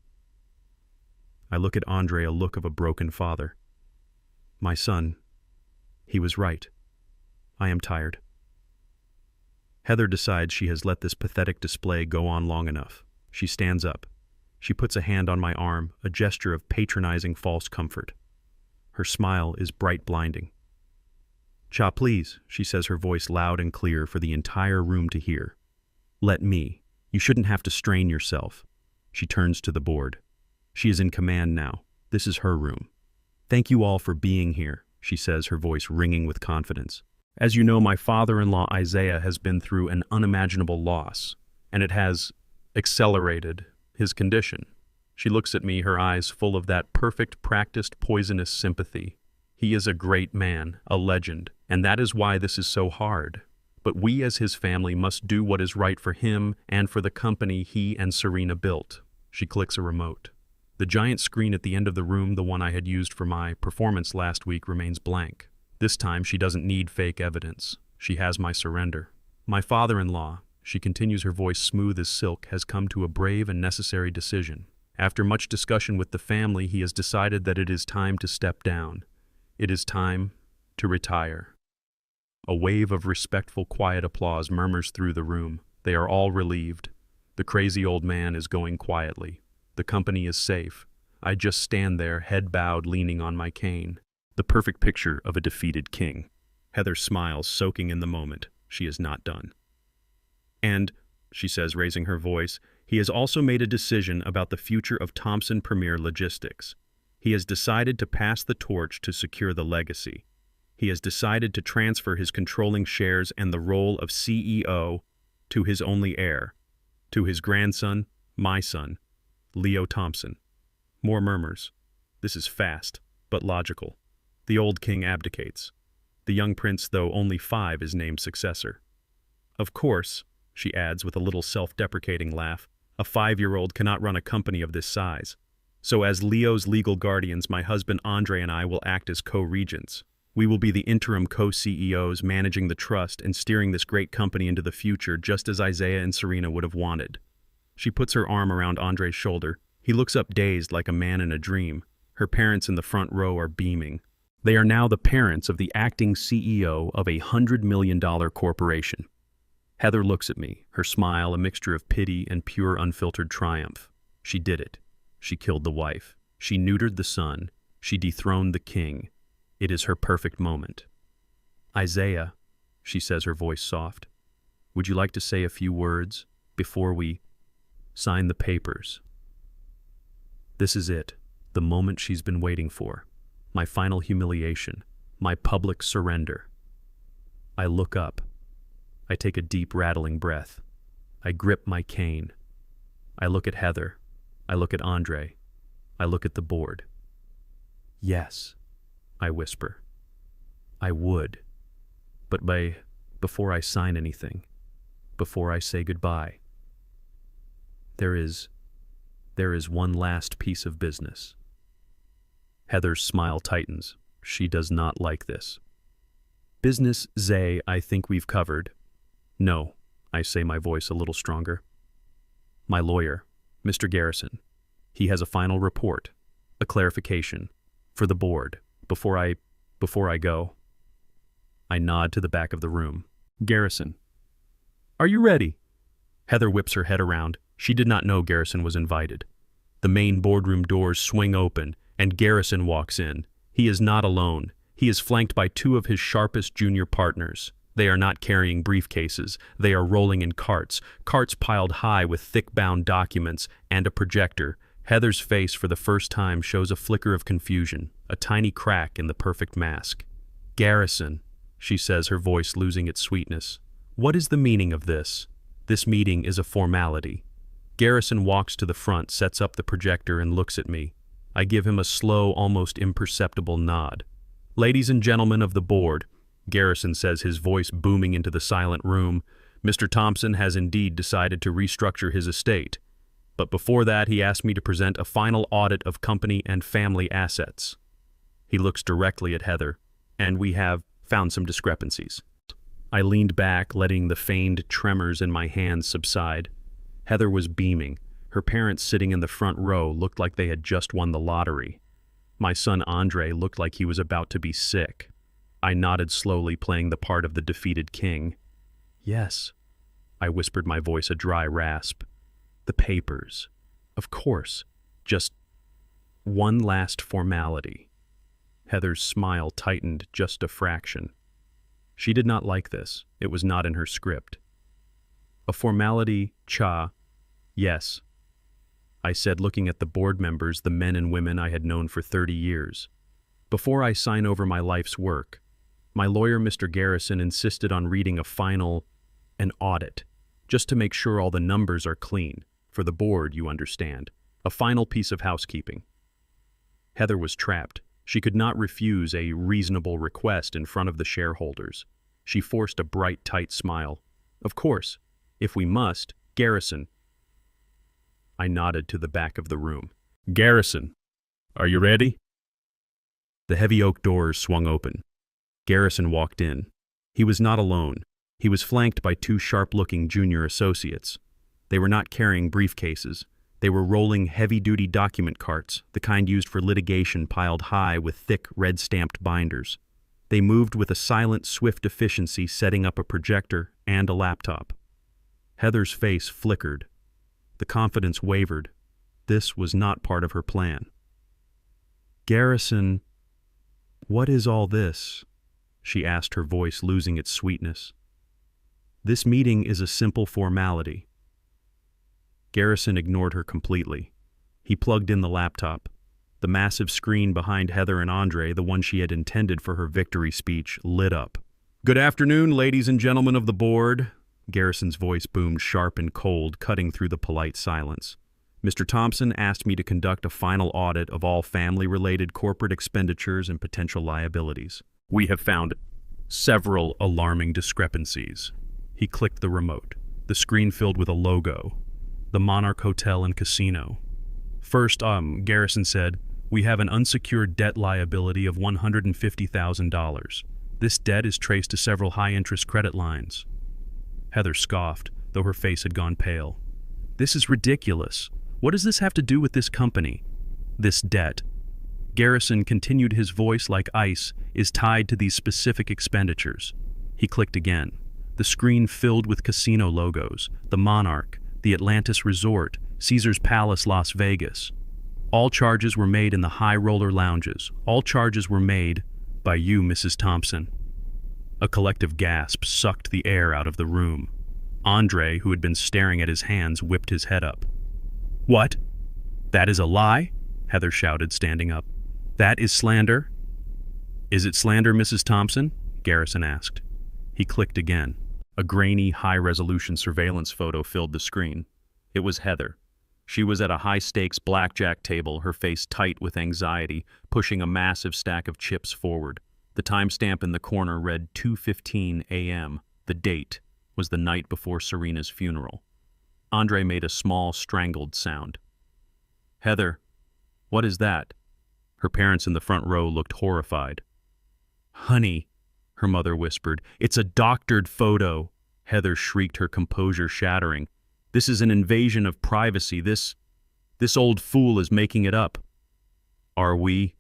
I look at Andre, a look of a broken father. My son, he was right. I am tired. Heather decides she has let this pathetic display go on long enough. She stands up. She puts a hand on my arm, a gesture of patronizing false comfort. Her smile is bright, blinding. "Cha, please," she says, her voice loud and clear for the entire room to hear. "Let me. You shouldn't have to strain yourself." She turns to the board. She is in command now. This is her room. "Thank you all for being here," she says, her voice ringing with confidence. "As you know, my father-in-law Isaiah has been through an unimaginable loss, and it has accelerated his condition." She looks at me, her eyes full of that perfect, practiced, poisonous sympathy. "He is a great man, a legend, and that is why this is so hard. But we as his family must do what is right for him and for the company he and Serena built." She clicks a remote. The giant screen at the end of the room, the one I had used for my performance last week, remains blank. This time she doesn't need fake evidence. She has my surrender. My father-in-law she continues, her voice smooth as silk, has come to a brave and necessary decision. After much discussion with the family, he has decided that it is time to step down. It is time to retire. A wave of respectful, quiet applause murmurs through the room. They are all relieved. The crazy old man is going quietly. The company is safe. I just stand there, head bowed, leaning on my cane. The perfect picture of a defeated king. Heather smiles, soaking in the moment. She is not done. And, she says, raising her voice, he has also made a decision about the future of Thompson Premier Logistics. He has decided to pass the torch to secure the legacy. He has decided to transfer his controlling shares and the role of CEO to his only heir, to his grandson, my son, Leo Thompson. More murmurs. This is fast, but logical. The old king abdicates. The young prince, though only 5, is named successor. Of course, she adds with a little self-deprecating laugh, a 5-year-old cannot run a company of this size. So as Leo's legal guardians, my husband Andre and I will act as co-regents. We will be the interim co-CEOs, managing the trust and steering this great company into the future, just as Isaiah and Serena would have wanted. She puts her arm around Andre's shoulder. He looks up dazed like a man in a dream. Her parents in the front row are beaming. They are now the parents of the acting CEO of a $100 million corporation. Heather looks at me, her smile a mixture of pity and pure unfiltered triumph. She did it. She killed the wife. She neutered the son. She dethroned the king. It is her perfect moment. Isaiah, she says, her voice soft, would you like to say a few words before we sign the papers? This is it, the moment she's been waiting for. My final humiliation, my public surrender. I look up. I take a deep, rattling breath. I grip my cane. I look at Heather. I look at Andre. I look at the board. Yes, I whisper. I would. But before I sign anything, before I say goodbye, there is one last piece of business. Heather's smile tightens. She does not like this. Business, Zay, I think we've covered. No, I say, my voice a little stronger. My lawyer, Mr. Garrison, he has a final report, a clarification, for the board. Before I go, I nod to the back of the room. Garrison, are you ready? Heather whips her head around. She did not know Garrison was invited. The main boardroom doors swing open, and Garrison walks in. He is not alone. He is flanked by 2 of his sharpest junior partners. They are not carrying briefcases. They are rolling in carts piled high with thick-bound documents and a projector. Heather's face for the first time shows a flicker of confusion, a tiny crack in the perfect mask. Garrison, she says, her voice losing its sweetness. What is the meaning of this? This meeting is a formality. Garrison walks to the front, sets up the projector, and looks at me. I give him a slow, almost imperceptible nod. Ladies and gentlemen of the board, Garrison says, his voice booming into the silent room, Mr. Thompson has indeed decided to restructure his estate. But before that, he asked me to present a final audit of company and family assets. He looks directly at Heather, and we have found some discrepancies. I leaned back, letting the feigned tremors in my hands subside. Heather was beaming. Her parents sitting in the front row looked like they had just won the lottery. My son Andre looked like he was about to be sick. I nodded slowly, playing the part of the defeated king. Yes, I whispered, my voice a dry rasp. The papers. Of course. Just one last formality. Heather's smile tightened just a fraction. She did not like this. It was not in her script. A formality, cha. Yes, I said, looking at the board members, the men and women I had known for 30 years. Before I sign over my life's work, my lawyer, Mr. Garrison, insisted on reading an audit, just to make sure all the numbers are clean. For the board, you understand. A final piece of housekeeping. Heather was trapped. She could not refuse a reasonable request in front of the shareholders. She forced a bright, tight smile. Of course, if we must, Garrison. I nodded to the back of the room. Garrison, are you ready? The heavy oak doors swung open. Garrison walked in. He was not alone. He was flanked by two sharp-looking junior associates. They were not carrying briefcases. They were rolling heavy-duty document carts, the kind used for litigation piled high with thick, red-stamped binders. They moved with a silent, swift efficiency, setting up a projector and a laptop. Heather's face flickered. The confidence wavered. This was not part of her plan. "Garrison, what is all this?" she asked, her voice losing its sweetness. "This meeting is a simple formality." Garrison ignored her completely. He plugged in the laptop. The massive screen behind Heather and Andre, the one she had intended for her victory speech, lit up. "Good afternoon, ladies and gentlemen of the board." Garrison's voice boomed sharp and cold, cutting through the polite silence. "Mr. Thompson asked me to conduct a final audit of all family-related corporate expenditures and potential liabilities. We have found several alarming discrepancies." He clicked the remote. The screen filled with a logo. The Monarch Hotel and Casino. "First, Garrison said, we have an unsecured debt liability of $150,000. This debt is traced to several high-interest credit lines." Heather scoffed, though her face had gone pale. "This is ridiculous. What does this have to do with this company? This debt," Garrison continued, his voice like ice, "is tied to these specific expenditures." He clicked again. The screen filled with casino logos, the Monarch, the Atlantis Resort, Caesar's Palace, Las Vegas. All charges were made in the high roller lounges. All charges were made by you, Mrs. Thompson. A collective gasp sucked the air out of the room. Andre, who had been staring at his hands, whipped his head up. "What? That is a lie?" Heather shouted, standing up. "That is slander?" "Is it slander, Mrs. Thompson?" Garrison asked. He clicked again. A grainy, high-resolution surveillance photo filled the screen. It was Heather. She was at a high-stakes blackjack table, her face tight with anxiety, pushing a massive stack of chips forward. The timestamp in the corner read 2:15 a.m. The date was the night before Serena's funeral. Andre made a small, strangled sound. "Heather, what is that?" Her parents in the front row looked horrified. "Honey," her mother whispered, "it's a doctored photo." Heather shrieked, her composure shattering. "This is an invasion of privacy. This old fool is making it up." "Are we?"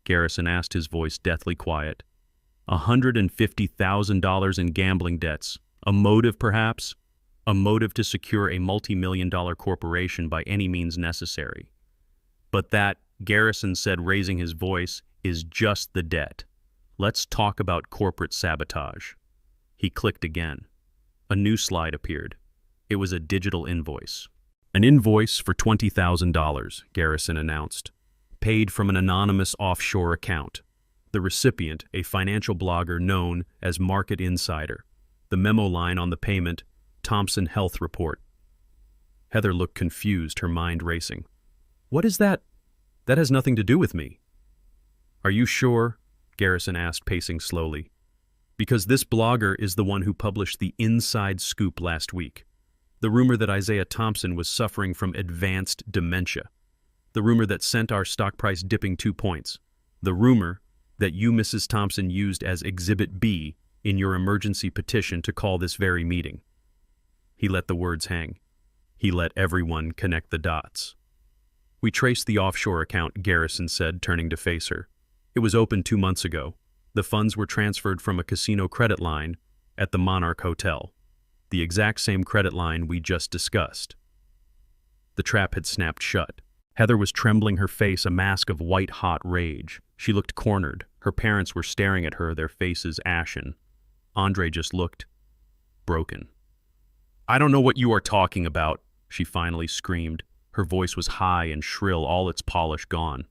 Garrison asked, his voice deathly quiet. $150,000 in gambling debts. A motive, perhaps? A motive to secure a multi-million-dollar corporation by any means necessary. But that, Garrison said, raising his voice, is just the debt. Let's talk about corporate sabotage. He clicked again. A new slide appeared. It was a digital invoice. "An invoice for $20,000, Garrison announced. Paid from an anonymous offshore account. The recipient, a financial blogger known as Market Insider. The memo line on the payment, Thompson Health Report." Heather looked confused, her mind racing. "What is that? That has nothing to do with me." "Are you sure?" Garrison asked, pacing slowly. "Because this blogger is the one who published the inside scoop last week. The rumor that Isaiah Thompson was suffering from advanced dementia. The rumor that sent our stock price dipping 2 points. The rumor that you, Mrs. Thompson, used as Exhibit B in your emergency petition to call this very meeting." He let the words hang. He let everyone connect the dots. "We traced the offshore account," Garrison said, turning to face her. "It was opened 2 months ago. The funds were transferred from a casino credit line at the Monarch Hotel. The exact same credit line we just discussed." The trap had snapped shut. Heather was trembling, her face a mask of white-hot rage. She looked cornered. Her parents were staring at her, their faces ashen. Andre just looked broken. "I don't know what you are talking about," she finally screamed. Her voice was high and shrill, all its polish gone.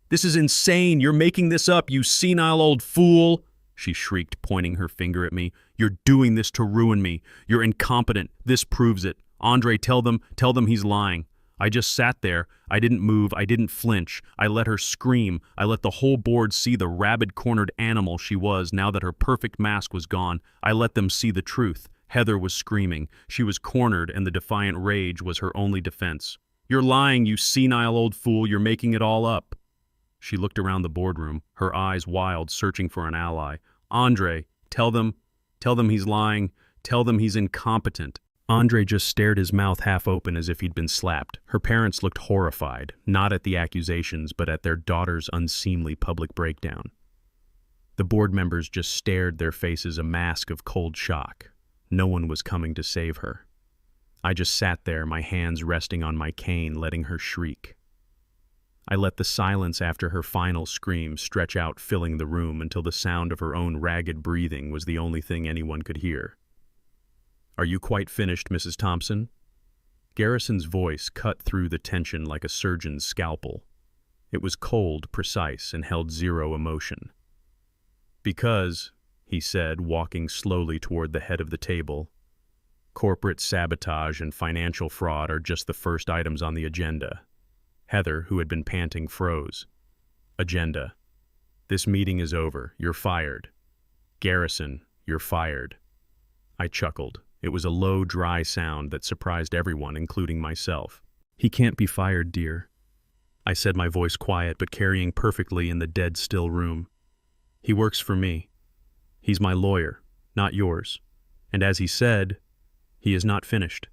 "This is insane! You're making this up, you senile old fool!" she shrieked, pointing her finger at me. "You're doing this to ruin me. You're incompetent. This proves it. Andre, tell them he's lying. I just sat there. I didn't move. I didn't flinch. I let her scream. I let the whole board see the rabid-cornered animal she was now that her perfect mask was gone. I let them see the truth." Heather was screaming. She was cornered, and the defiant rage was her only defense. "You're lying, you senile old fool. You're making it all up." She looked around the boardroom, her eyes wild, searching for an ally. "Andre, tell them he's lying. Tell them he's incompetent. Andre just stared his mouth half open as if he'd been slapped. Her parents looked horrified, not at the accusations, but at their daughter's unseemly public breakdown. The board members just stared, their faces a mask of cold shock. No one was coming to save her. I just sat there, my hands resting on my cane, letting her shriek. I let the silence after her final scream stretch out, filling the room until the sound of her own ragged breathing was the only thing anyone could hear. "Are you quite finished, Mrs. Thompson?" Garrison's voice cut through the tension like a surgeon's scalpel. It was cold, precise, and held zero emotion. "Because," he said, walking slowly toward the head of the table, "corporate sabotage and financial fraud are just the first items on the agenda." Heather, who had been panting, froze. "Agenda. This meeting is over. You're fired." "Garrison, you're fired." I chuckled. It was a low, dry sound that surprised everyone, including myself. "He can't be fired, dear," I said, my voice quiet but carrying perfectly in the dead still room. "He works for me. He's my lawyer, not yours. And as he said, he is not finished."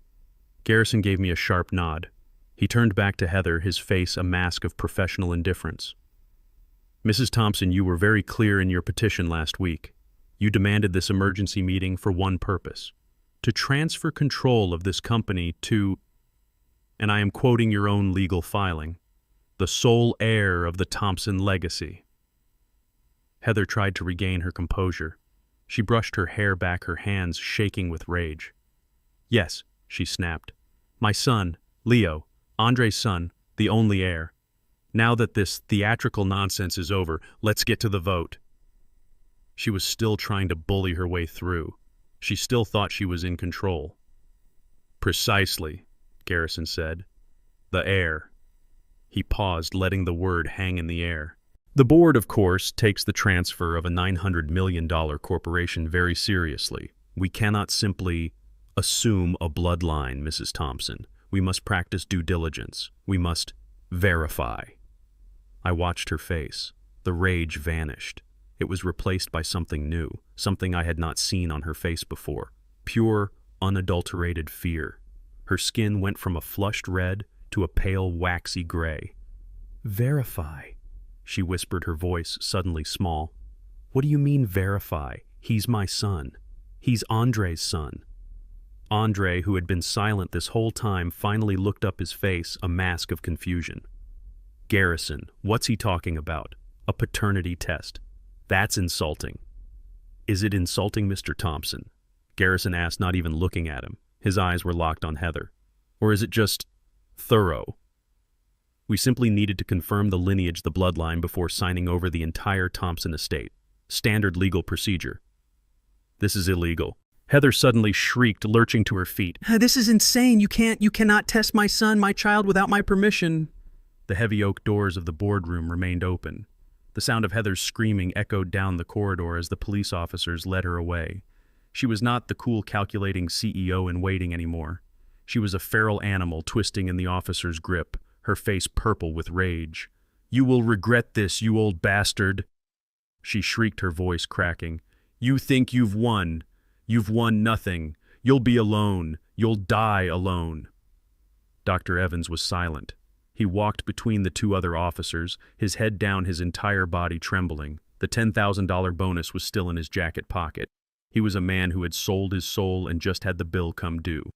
Garrison gave me a sharp nod. He turned back to Heather, his face a mask of professional indifference. "Mrs. Thompson, you were very clear in your petition last week. You demanded this emergency meeting for one purpose: to transfer control of this company to, and I am quoting your own legal filing, the sole heir of the Thompson legacy." Heather tried to regain her composure. She brushed her hair back, her hands shaking with rage. "Yes," she snapped. "My son, Leo, Andre's son, the only heir. Now that this theatrical nonsense is over, let's get to the vote." She was still trying to bully her way through. She still thought she was in control. "Precisely," Garrison said. "The heir." He paused, letting the word hang in the air. "The board, of course, takes the transfer of a $900 million corporation very seriously. We cannot simply assume a bloodline, Mrs. Thompson. We must practice due diligence. We must verify." I watched her face. The rage vanished. It was replaced by something new, something I had not seen on her face before. Pure, unadulterated fear. Her skin went from a flushed red to a pale, waxy gray. "Verify," she whispered, her voice suddenly small. "What do you mean, verify? He's my son. He's Andre's son." Andre, who had been silent this whole time, finally looked up, his face a mask of confusion. "Garrison, what's he talking about? A paternity test? That's insulting." "Is it insulting, Mr. Thompson?" Garrison asked, not even looking at him. His eyes were locked on Heather. "Or is it just thorough? We simply needed to confirm the lineage, the bloodline, before signing over the entire Thompson estate. Standard legal procedure." "This is illegal." Heather suddenly shrieked, lurching to her feet. "This is insane. You cannot test my son, my child, without my permission." The heavy oak doors of the boardroom remained open. The sound of Heather's screaming echoed down the corridor as the police officers led her away. She was not the cool, calculating CEO in waiting anymore. She was a feral animal twisting in the officer's grip, her face purple with rage. "You will regret this, you old bastard!" she shrieked, her voice cracking. "You think you've won. You've won nothing. You'll be alone. You'll die alone." Dr. Evans was silent. He walked between the two other officers, his head down, his entire body trembling. The $10,000 bonus was still in his jacket pocket. He was a man who had sold his soul and just had the bill come due.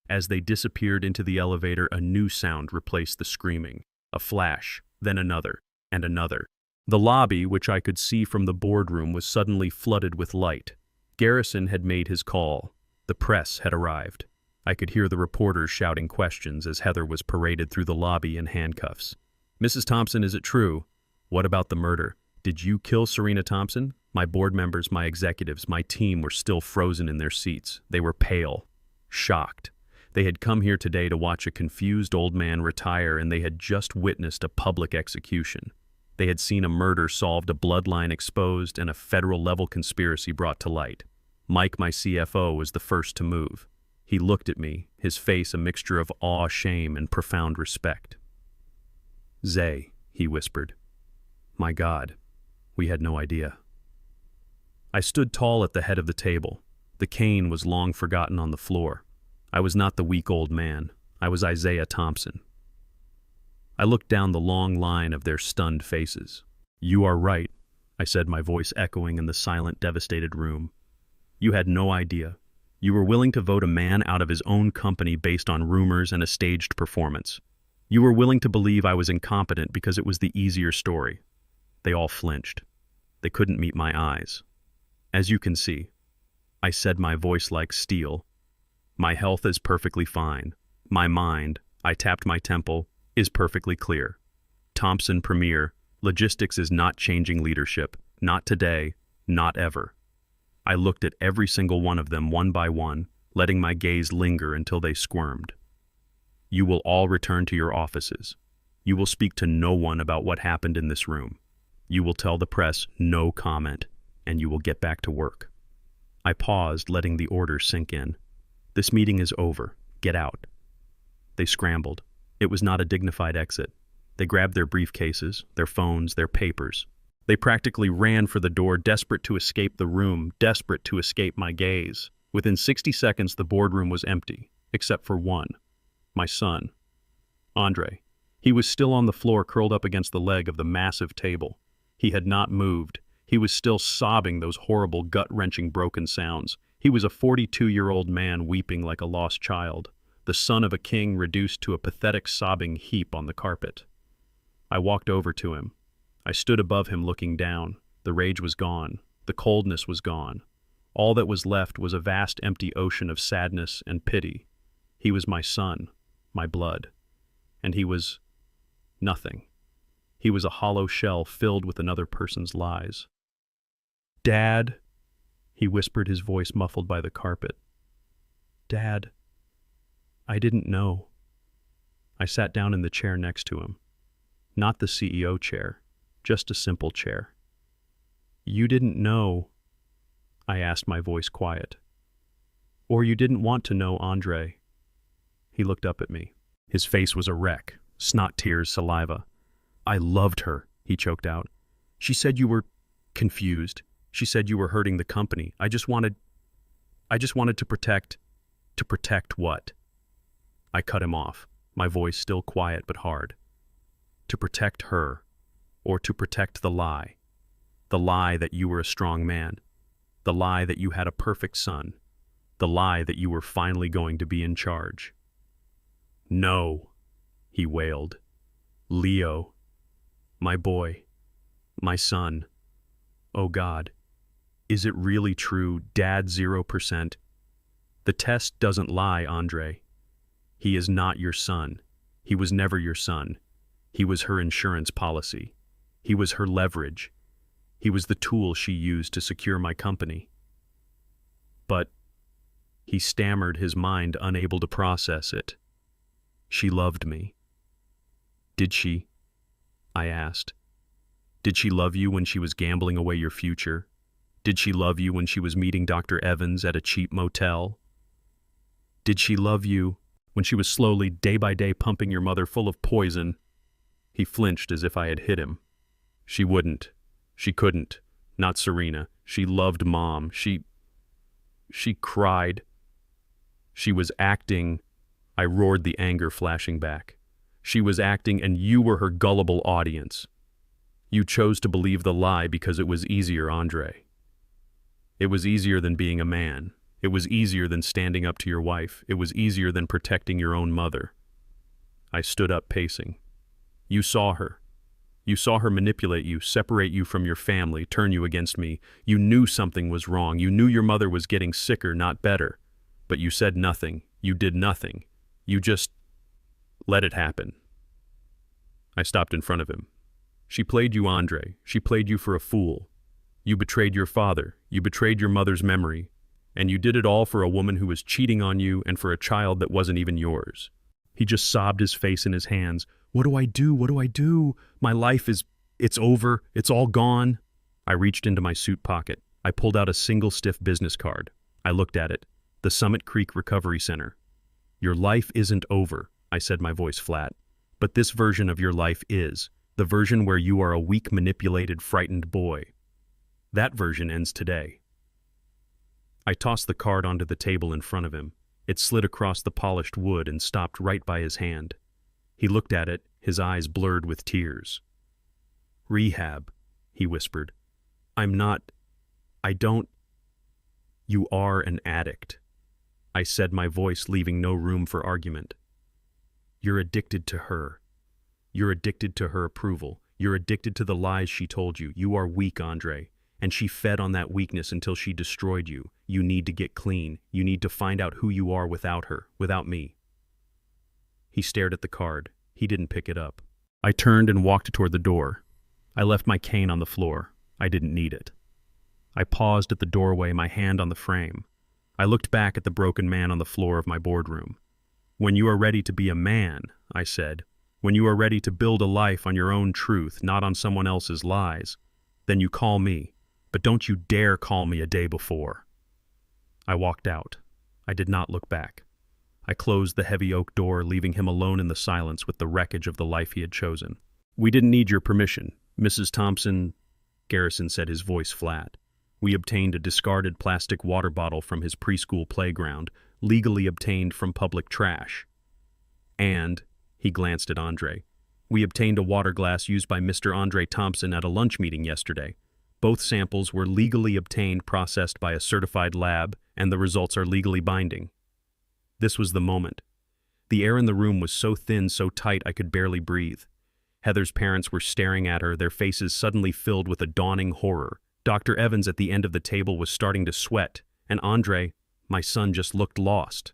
As they disappeared into the elevator, a new sound replaced the screaming. A flash, then another, and another. The lobby, which I could see from the boardroom, was suddenly flooded with light. Garrison had made his call. The press had arrived. I could hear the reporters shouting questions as Heather was paraded through the lobby in handcuffs. "Mrs. Thompson, is it true? What about the murder? Did you kill Serena Thompson?" My board members, my executives, my team were still frozen in their seats. They were pale, shocked. They had come here today to watch a confused old man retire, and they had just witnessed a public execution. They had seen a murder solved, a bloodline exposed, and a federal-level conspiracy brought to light. Mike, my CFO, was the first to move. He looked at me, his face a mixture of awe, shame, and profound respect. "Zay," he whispered. "My God, we had no idea." I stood tall at the head of the table. The cane was long forgotten on the floor. I was not the weak old man. I was Isaiah Thompson. I looked down the long line of their stunned faces. "You are right," I said, my voice echoing in the silent, devastated room. "You had no idea. You were willing to vote a man out of his own company based on rumors and a staged performance. You were willing to believe I was incompetent because it was the easier story." They all flinched. They couldn't meet my eyes. "As you can see," I said, my voice like steel, "my health is perfectly fine. My mind," I tapped my temple, "is perfectly clear. Thompson Premier, logistics is not changing leadership. Not today, not ever." I looked at every single one of them one by one, letting my gaze linger until they squirmed. "You will all return to your offices. You will speak to no one about what happened in this room. You will tell the press no comment, and you will get back to work." I paused, letting the order sink in. "This meeting is over. Get out." They scrambled. It was not a dignified exit. They grabbed their briefcases, their phones, their papers. They practically ran for the door, desperate to escape the room, desperate to escape my gaze. Within 60 seconds, the boardroom was empty, except for one. My son, Andre. He was still on the floor, curled up against the leg of the massive table. He had not moved. He was still sobbing those horrible, gut-wrenching broken sounds. He was a 42-year-old man weeping like a lost child, the son of a king reduced to a pathetic sobbing heap on the carpet. I walked over to him. I stood above him looking down. The rage was gone. The coldness was gone. All that was left was a vast empty ocean of sadness and pity. He was my son, my blood. And he was nothing. He was a hollow shell filled with another person's lies. "Dad," he whispered, his voice muffled by the carpet. "Dad, I didn't know." I sat down in the chair next to him. Not the CEO chair, just a simple chair. "You didn't know," I asked, my voice quiet. "Or you didn't want to know Andre?" He looked up at me. His face was a wreck, snot, tears, saliva. "I loved her," he choked out. "She said you were confused. She said you were hurting the company. I just wanted to protect." "To protect what?" I cut him off, my voice still quiet but hard. "To protect her, or to protect the lie. The lie that you were a strong man. The lie that you had a perfect son. The lie that you were finally going to be in charge." "No," he wailed. "Leo, my boy, my son. Oh God, is it really true, Dad? 0%. The test doesn't lie, Andre. He is not your son. He was never your son. He was her insurance policy. He was her leverage. He was the tool she used to secure my company." But he stammered, his mind unable to process it. "She loved me." "Did she?" I asked. "Did she love you when she was gambling away your future? Did she love you when she was meeting Dr. Evans at a cheap motel? Did she love you when she was slowly, day by day, pumping your mother full of poison?" He flinched as if I had hit him. "She wouldn't. She couldn't. Not Serena. She loved Mom. She cried. She was acting." I roared, the anger flashing back. "She was acting, and you were her gullible audience. You chose to believe the lie because it was easier, Andre. It was easier than being a man. It was easier than standing up to your wife. It was easier than protecting your own mother." I stood up, pacing. "You saw her. You saw her manipulate you, separate you from your family, turn you against me. You knew something was wrong. You knew your mother was getting sicker, not better. But you said nothing. You did nothing. You just let it happen." I stopped in front of him. "She played you, Andre. She played you for a fool. You betrayed your father. You betrayed your mother's memory. And you did it all for a woman who was cheating on you and for a child that wasn't even yours." He just sobbed, his face in his hands. "What do I do? What do I do? My life it's over. It's all gone." I reached into my suit pocket. I pulled out a single stiff business card. I looked at it. The Summit Creek Recovery Center. "Your life isn't over," I said, my voice flat. "But this version of your life is. The version where you are a weak, manipulated, frightened boy. That version ends today." I tossed the card onto the table in front of him. It slid across the polished wood and stopped right by his hand. He looked at it, his eyes blurred with tears. "Rehab," he whispered. I don't. "You are an addict," I said, my voice leaving no room for argument. "You're addicted to her. You're addicted to her approval. You're addicted to the lies she told you. You are weak, Andre. And she fed on that weakness until she destroyed you. You need to get clean. You need to find out who you are without her, without me." He stared at the card. He didn't pick it up. I turned and walked toward the door. I left my cane on the floor. I didn't need it. I paused at the doorway, my hand on the frame. I looked back at the broken man on the floor of my boardroom. "When you are ready to be a man," I said, "when you are ready to build a life on your own truth, not on someone else's lies, then you call me. But don't you dare call me a day before." I walked out. I did not look back. I closed the heavy oak door, leaving him alone in the silence with the wreckage of the life he had chosen. "We didn't need your permission, Mrs. Thompson," Garrison said, his voice flat. "We obtained a discarded plastic water bottle from his preschool playground, legally obtained from public trash. And," he glanced at Andre, "we obtained a water glass used by Mr. Andre Thompson at a lunch meeting yesterday. Both samples were legally obtained, processed by a certified lab, and the results are legally binding." This was the moment. The air in the room was so thin, so tight, I could barely breathe. Heather's parents were staring at her, their faces suddenly filled with a dawning horror. Dr. Evans at the end of the table was starting to sweat, and Andre, my son, just looked lost.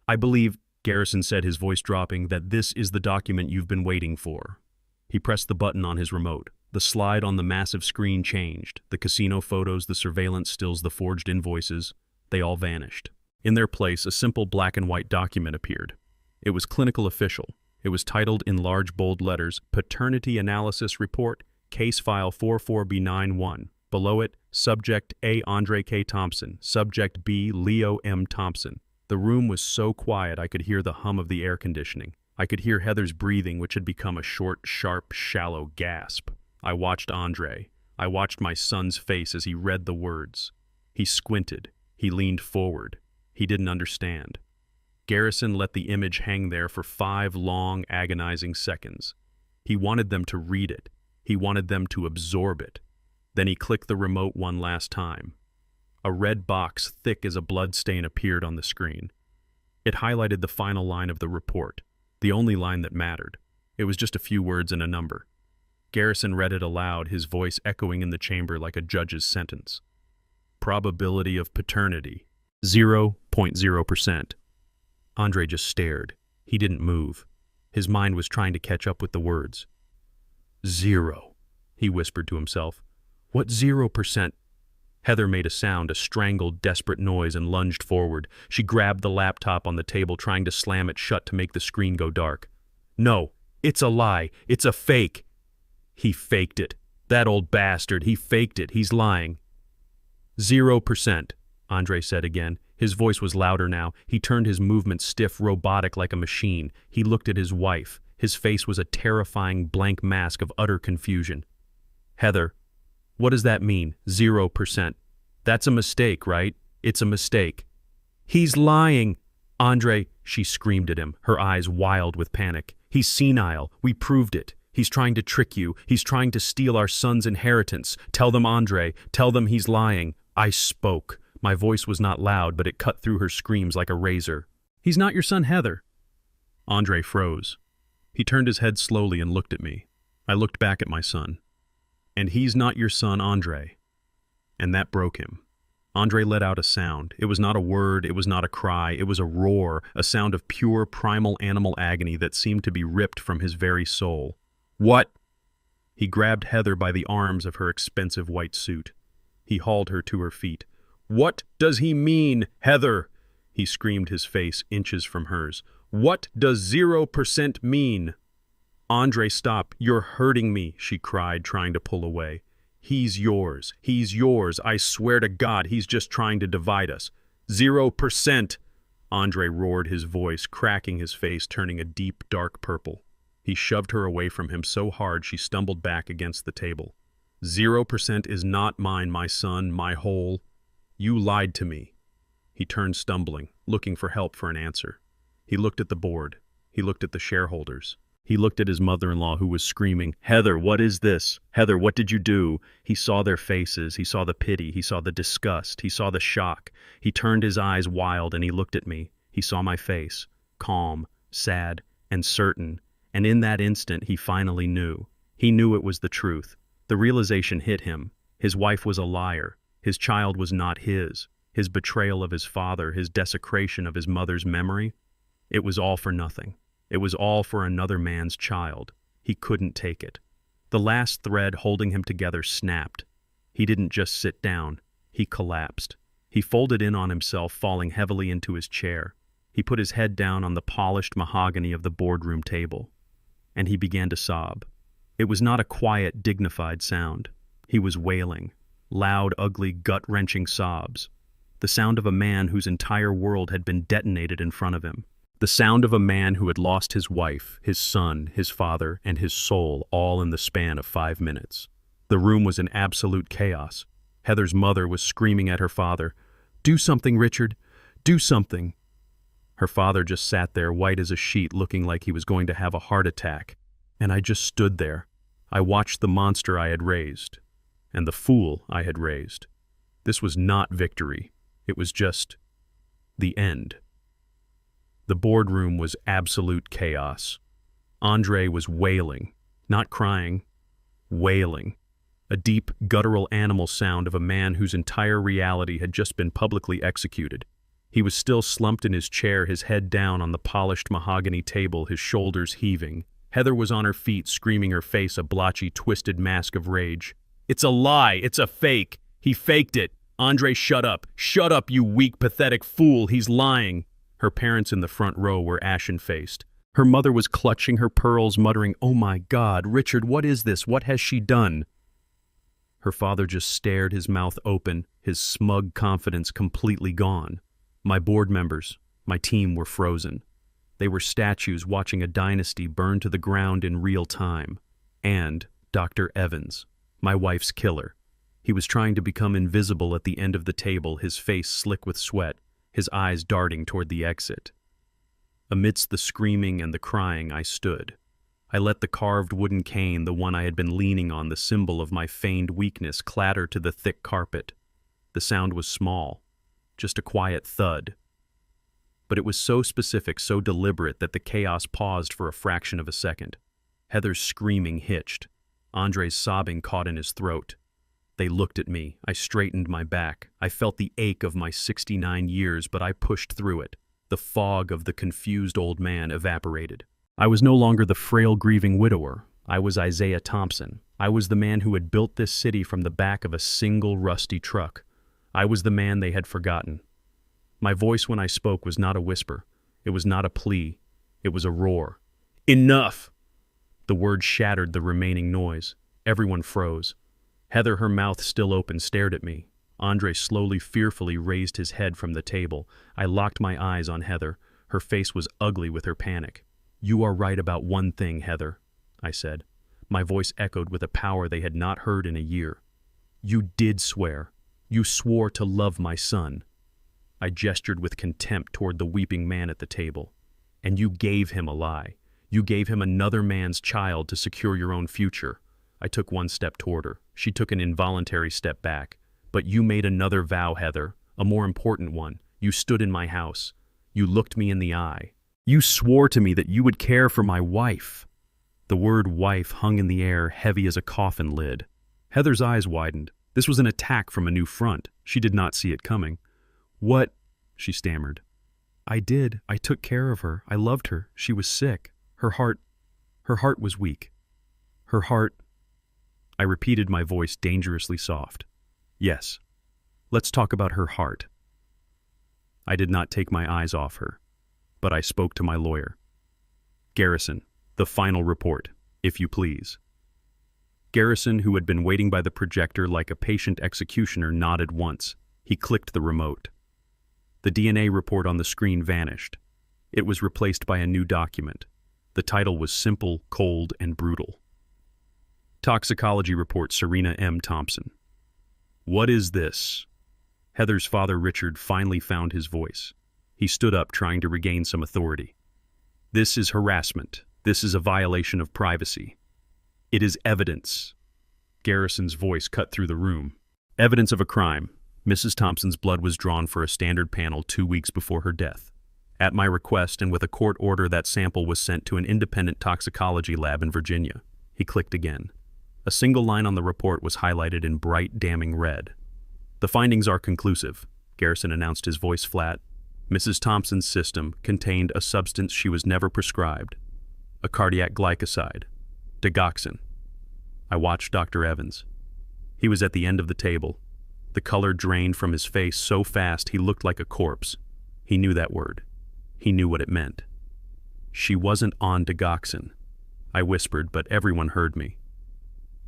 "I believe," Garrison said, his voice dropping, "that this is the document you've been waiting for." He pressed the button on his remote. The slide on the massive screen changed. The casino photos, the surveillance stills, the forged invoices, they all vanished. In their place, a simple black and white document appeared. It was clinical official. It was titled in large bold letters, "Paternity Analysis Report, Case File 44B91. Below it, Subject A. Andre K. Thompson, Subject B. Leo M. Thompson." The room was so quiet I could hear the hum of the air conditioning. I could hear Heather's breathing, which had become a short, sharp, shallow gasp. I watched Andre. I watched my son's face as he read the words. He squinted. He leaned forward. He didn't understand. Garrison let the image hang there for 5 long, agonizing seconds. He wanted them to read it. He wanted them to absorb it. Then he clicked the remote one last time. A red box thick as a bloodstain appeared on the screen. It highlighted the final line of the report, the only line that mattered. It was just a few words and a number. Garrison read it aloud, his voice echoing in the chamber like a judge's sentence. "Probability of paternity, 0.0%. Andre just stared. He didn't move. His mind was trying to catch up with the words. "0," he whispered to himself. "What 0%? Heather made a sound, a strangled, desperate noise, and lunged forward. She grabbed the laptop on the table, trying to slam it shut to make the screen go dark. "No, it's a lie. It's a fake." "He faked it. That old bastard, he faked it. He's lying." 0%, Andre said again. His voice was louder now. He turned his movements stiff, robotic like a machine. He looked at his wife. His face was a terrifying blank mask of utter confusion. "Heather, what does that mean, 0%? That's a mistake, right? It's a mistake." "He's lying." "Andre," she screamed at him, her eyes wild with panic. "He's senile. We proved it. He's trying to trick you. He's trying to steal our son's inheritance. Tell them, Andre. Tell them he's lying." I spoke. My voice was not loud, but it cut through her screams like a razor. "He's not your son, Heather." Andre froze. He turned his head slowly and looked at me. I looked back at my son. "And he's not your son, Andre." And that broke him. Andre let out a sound. It was not a word, it was not a cry, it was a roar, a sound of pure, primal animal agony that seemed to be ripped from his very soul. "What?" He grabbed Heather by the arms of her expensive white suit. He hauled her to her feet. "What does he mean, Heather?" He screamed, his face inches from hers. "What does 0% mean?" "Andre, stop. You're hurting me," she cried, trying to pull away. "He's yours. He's yours. I swear to God, he's just trying to divide us." 0%! Andre roared, his voice cracking, his face turning a deep, dark purple. He shoved her away from him so hard she stumbled back against the table. 0% is not mine, my son, my whole. You lied to me. He turned stumbling, looking for help for an answer. He looked at the board. He looked at the shareholders. He looked at his mother-in-law who was screaming, "Heather, what is this? Heather, what did you do?" He saw their faces. He saw the pity. He saw the disgust. He saw the shock. He turned his eyes wild and he looked at me. He saw my face, calm, sad, and certain. And in that instant, he finally knew. He knew it was the truth. The realization hit him. His wife was a liar. His child was not his. His betrayal of his father, his desecration of his mother's memory, it was all for nothing. It was all for another man's child. He couldn't take it. The last thread holding him together snapped. He didn't just sit down. He collapsed. He folded in on himself, falling heavily into his chair. He put his head down on the polished mahogany of the boardroom table. And he began to sob. It was not a quiet, dignified sound. He was wailing. Loud, ugly, gut-wrenching sobs. The sound of a man whose entire world had been detonated in front of him. The sound of a man who had lost his wife, his son, his father, and his soul all in the span of 5 minutes. The room was in absolute chaos. Heather's mother was screaming at her father, "Do something, Richard! Do something!" Her father just sat there, white as a sheet, looking like he was going to have a heart attack. And I just stood there. I watched the monster I had raised, and the fool I had raised. This was not victory. It was just the end. The boardroom was absolute chaos. Andre was wailing, not crying, wailing. A deep, guttural animal sound of a man whose entire reality had just been publicly executed. He was still slumped in his chair, his head down on the polished mahogany table, his shoulders heaving. Heather was on her feet, screaming, her face a blotchy, twisted mask of rage. "It's a lie! It's a fake! He faked it! Andre, shut up! Shut up, you weak, pathetic fool! He's lying!" Her parents in the front row were ashen-faced. Her mother was clutching her pearls, muttering, "Oh my God, Richard, what is this? What has she done?" Her father just stared, his mouth open, his smug confidence completely gone. My board members, my team were frozen. They were statues watching a dynasty burn to the ground in real time. And Dr. Evans, my wife's killer. He was trying to become invisible at the end of the table, his face slick with sweat, his eyes darting toward the exit. Amidst the screaming and the crying, I stood. I let the carved wooden cane, the one I had been leaning on, the symbol of my feigned weakness, clatter to the thick carpet. The sound was small, just a quiet thud. But it was so specific, so deliberate, that the chaos paused for a fraction of a second. Heather's screaming hitched. Andre's sobbing caught in his throat. They looked at me. I straightened my back. I felt the ache of my 69 years, but I pushed through it. The fog of the confused old man evaporated. I was no longer the frail, grieving widower. I was Isaiah Thompson. I was the man who had built this city from the back of a single rusty truck. I was the man they had forgotten. My voice when I spoke was not a whisper. It was not a plea. It was a roar. "Enough!" The word shattered the remaining noise. Everyone froze. Heather, her mouth still open, stared at me. Andre slowly, fearfully raised his head from the table. I locked my eyes on Heather. Her face was ugly with her panic. "You are right about one thing, Heather," I said. My voice echoed with a power they had not heard in a year. "You did swear. You swore to love my son." I gestured with contempt toward the weeping man at the table. "And you gave him a lie. You gave him another man's child to secure your own future." I took one step toward her. She took an involuntary step back. "But you made another vow, Heather, a more important one. You stood in my house. You looked me in the eye. You swore to me that you would care for my wife." The word wife hung in the air, heavy as a coffin lid. Heather's eyes widened. This was an attack from a new front. She did not see it coming. "What?" she stammered. "I did. I took care of her. I loved her. She was sick. Her heart was weak. Her heart..." I repeated, my voice dangerously soft. "Yes. Let's talk about her heart." I did not take my eyes off her, but I spoke to my lawyer. "Garrison, the final report, if you please." Garrison, who had been waiting by the projector like a patient executioner, nodded once. He clicked the remote. The DNA report on the screen vanished. It was replaced by a new document. The title was simple, cold, and brutal. Toxicology report, Serena M. Thompson. "What is this?" Heather's father, Richard, finally found his voice. He stood up, trying to regain some authority. "This is harassment. This is a violation of privacy. It is evidence." Garrison's voice cut through the room. "Evidence of a crime. Mrs. Thompson's blood was drawn for a standard panel 2 weeks before her death. At my request and with a court order, that sample was sent to an independent toxicology lab in Virginia." He clicked again. A single line on the report was highlighted in bright, damning red. "The findings are conclusive," Garrison announced, his voice flat. "Mrs. Thompson's system contained a substance she was never prescribed. A cardiac glycoside. Digoxin." I watched Dr. Evans. He was at the end of the table. The color drained from his face so fast he looked like a corpse. He knew that word. He knew what it meant. "She wasn't on digoxin," I whispered, but everyone heard me.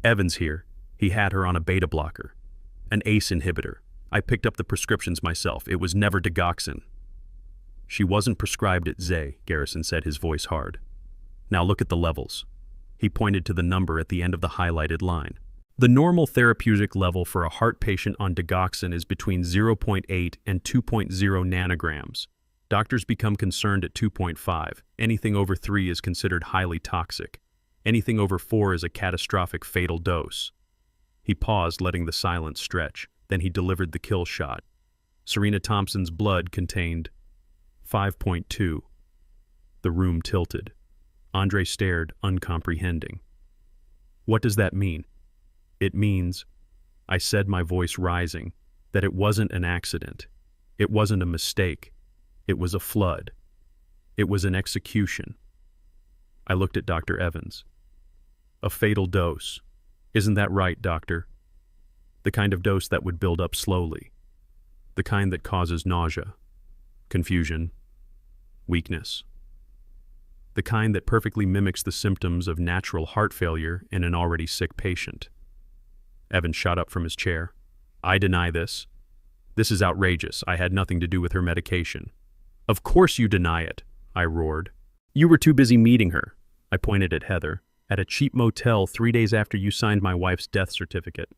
"Evans here. He had her on a beta blocker. An ACE inhibitor. I picked up the prescriptions myself. It was never digoxin." "She wasn't prescribed at Zay," Garrison said, his voice hard. "Now look at the levels." He pointed to the number at the end of the highlighted line. "The normal therapeutic level for a heart patient on digoxin is between 0.8 and 2.0 nanograms. Doctors become concerned at 2.5. Anything over 3 is considered highly toxic. Anything over 4 is a catastrophic fatal dose." He paused, letting the silence stretch. Then he delivered the kill shot. Serena Thompson's blood contained 5.2. The room tilted. Andre stared, uncomprehending. "What does that mean?" "It means," I said, my voice rising, "that it wasn't an accident. It wasn't a mistake. It was a flood. It was an execution." I looked at Dr. Evans. "A fatal dose. Isn't that right, doctor? The kind of dose that would build up slowly. The kind that causes nausea, confusion, weakness. The kind that perfectly mimics the symptoms of natural heart failure in an already sick patient." Evans shot up from his chair. "I deny this. This is outrageous. I had nothing to do with her medication." "Of course you deny it," I roared. "You were too busy meeting her," I pointed at Heather, "at a cheap motel 3 days after you signed my wife's death certificate."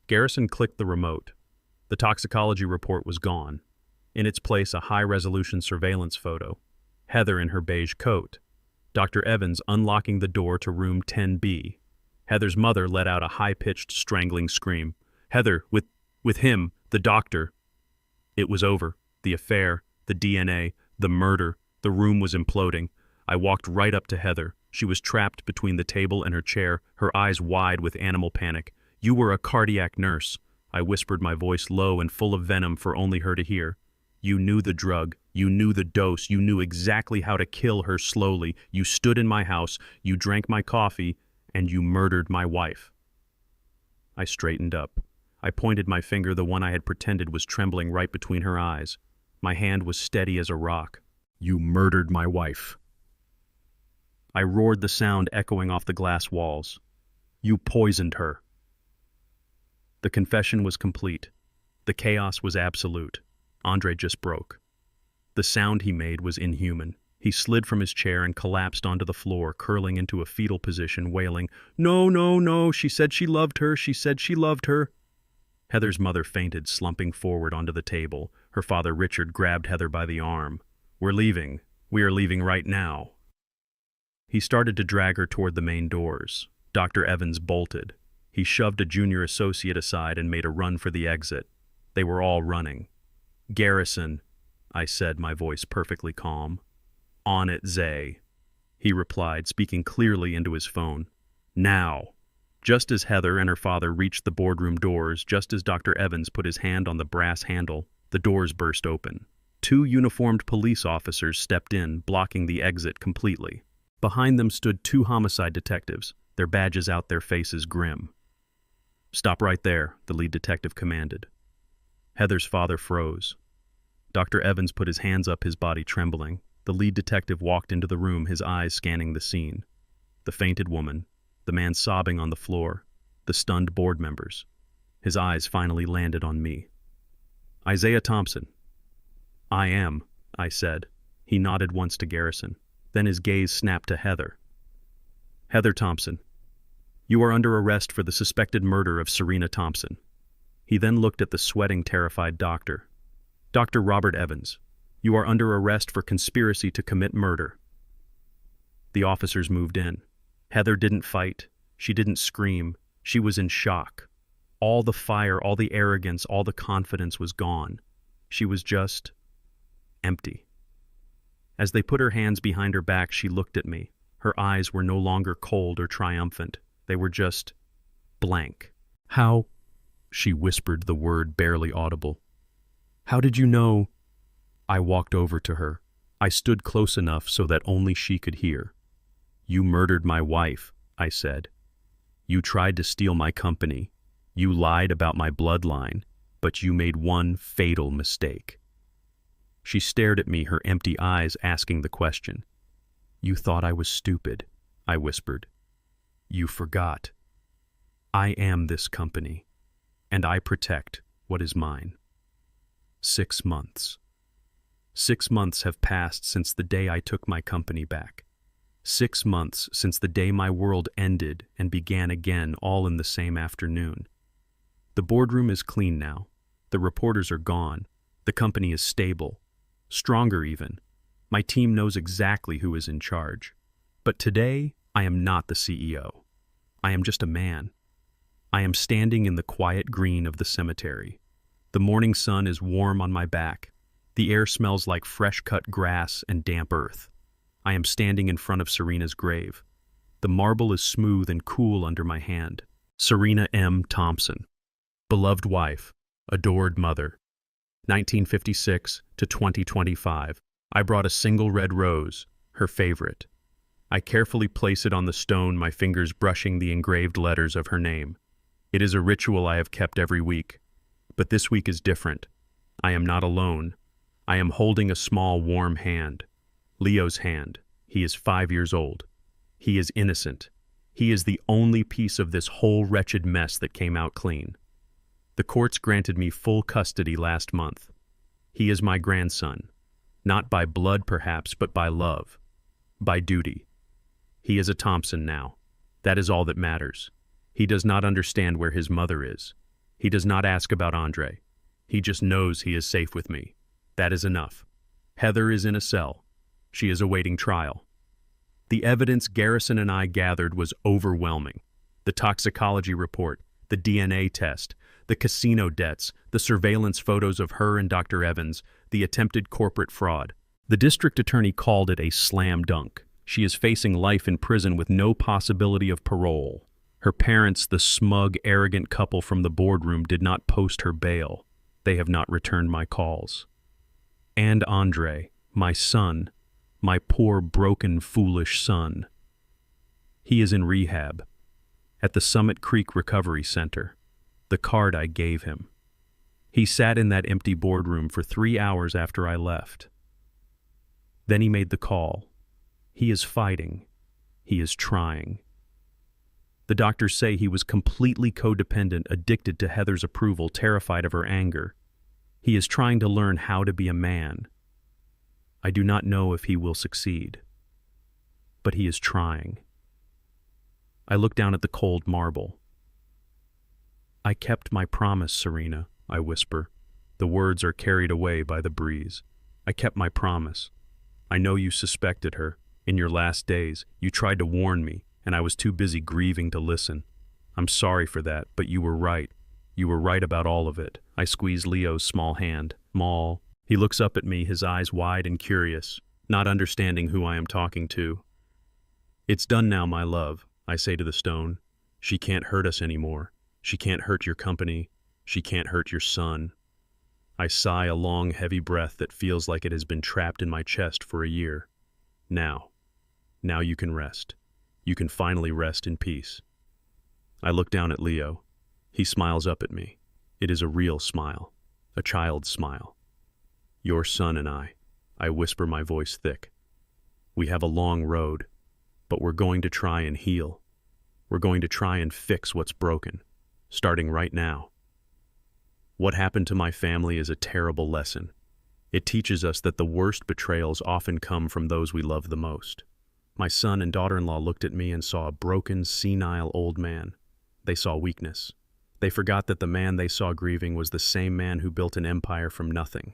Garrison clicked the remote. The toxicology report was gone. In its place, a high-resolution surveillance photo. Heather in her beige coat. Dr. Evans unlocking the door to room 10B. Heather's mother let out a high-pitched, strangling scream. Heather, with him, the doctor. It was over. The affair, the DNA, the murder. The room was imploding. I walked right up to Heather. She was trapped between the table and her chair, her eyes wide with animal panic. "You were a cardiac nurse," I whispered, my voice low and full of venom for only her to hear. "You knew the drug. You knew the dose. You knew exactly how to kill her slowly. You stood in my house. You drank my coffee. And you murdered my wife." I straightened up. I pointed my finger, the one I had pretended was trembling, right between her eyes. My hand was steady as a rock. "You murdered my wife." I roared, the sound echoing off the glass walls. "You poisoned her." The confession was complete. The chaos was absolute. Andre just broke. The sound he made was inhuman. He slid from his chair and collapsed onto the floor, curling into a fetal position, wailing, "No, no, no, she said she loved her, she said she loved her." Heather's mother fainted, slumping forward onto the table. Her father, Richard, grabbed Heather by the arm. "We're leaving. We are leaving right now." He started to drag her toward the main doors. Dr. Evans bolted. He shoved a junior associate aside and made a run for the exit. They were all running. "Garrison," I said, my voice perfectly calm. "On it, Zay," he replied, speaking clearly into his phone. "Now." Just as Heather and her father reached the boardroom doors, just as Dr. Evans put his hand on the brass handle, the doors burst open. 2 uniformed police officers stepped in, blocking the exit completely. Behind them stood 2 homicide detectives, their badges out, their faces grim. "Stop right there," the lead detective commanded. Heather's father froze. Dr. Evans put his hands up, his body trembling. The lead detective walked into the room, his eyes scanning the scene. The fainted woman, the man sobbing on the floor, the stunned board members. His eyes finally landed on me. "Isaiah Thompson." "I am," I said. He nodded once to Garrison. Then his gaze snapped to Heather. "Heather Thompson, you are under arrest for the suspected murder of Serena Thompson." He then looked at the sweating, terrified doctor. "Dr. Robert Evans, you are under arrest for conspiracy to commit murder." The officers moved in. Heather didn't fight. She didn't scream. She was in shock. All the fire, all the arrogance, all the confidence was gone. She was just empty. As they put her hands behind her back, she looked at me. Her eyes were no longer cold or triumphant. They were just blank. "How?" She whispered the word barely audible. "How did you know?" I walked over to her. I stood close enough so that only she could hear. "You murdered my wife," I said. "You tried to steal my company. You lied about my bloodline, but you made one fatal mistake." She stared at me, her empty eyes asking the question. "You thought I was stupid," I whispered. "You forgot. I am this company, and I protect what is mine." 6 months. 6 months have passed since the day I took my company back. 6 months since the day my world ended and began again, all in the same afternoon. The boardroom is clean now. The reporters are gone. The company is stable. Stronger even. My team knows exactly who is in charge. But today, I am not the CEO. I am just a man. I am standing in the quiet green of the cemetery. The morning sun is warm on my back. The air smells like fresh-cut grass and damp earth. I am standing in front of Serena's grave. The marble is smooth and cool under my hand. Serena M. Thompson. Beloved wife, adored mother. 1956 to 2025. I brought a single red rose, her favorite. I carefully place it on the stone, my fingers brushing the engraved letters of her name. It is a ritual I have kept every week. But this week is different. I am not alone. I am holding a small, warm hand. Leo's hand. He is 5 years old. He is innocent. He is the only piece of this whole wretched mess that came out clean. The courts granted me full custody last month. He is my grandson. Not by blood, perhaps, but by love. By duty. He is a Thompson now. That is all that matters. He does not understand where his mother is. He does not ask about Andre. He just knows he is safe with me. That is enough. Heather is in a cell. She is awaiting trial. The evidence Garrison and I gathered was overwhelming. The toxicology report, the DNA test, the casino debts, the surveillance photos of her and Dr. Evans, the attempted corporate fraud. The district attorney called it a slam dunk. She is facing life in prison with no possibility of parole. Her parents, the smug, arrogant couple from the boardroom, did not post her bail. They have not returned my calls. And Andre, my son, my poor, broken, foolish son. He is in rehab, at the Summit Creek Recovery Center, the card I gave him. He sat in that empty boardroom for 3 hours after I left. Then he made the call. He is fighting. He is trying. The doctors say he was completely codependent, addicted to Heather's approval, terrified of her anger. He is trying to learn how to be a man. I do not know if he will succeed. But he is trying. I look down at the cold marble. "I kept my promise, Serena," I whisper. The words are carried away by the breeze. "I kept my promise. I know you suspected her. In your last days, you tried to warn me, and I was too busy grieving to listen. I'm sorry for that, but you were right. You were right about all of it." I squeeze Leo's small hand. "Maul." He looks up at me, his eyes wide and curious, not understanding who I am talking to. "It's done now, my love," I say to the stone. "She can't hurt us anymore. She can't hurt your company. She can't hurt your son." I sigh a long, heavy breath that feels like it has been trapped in my chest for a year. Now you can rest. You can finally rest in peace." I look down at Leo. He smiles up at me. It is a real smile, a child's smile. "Your son and I whisper, my voice thick. "We have a long road, but we're going to try and heal. We're going to try and fix what's broken, starting right now." What happened to my family is a terrible lesson. It teaches us that the worst betrayals often come from those we love the most. My son and daughter-in-law looked at me and saw a broken, senile old man. They saw weakness. They forgot that the man they saw grieving was the same man who built an empire from nothing.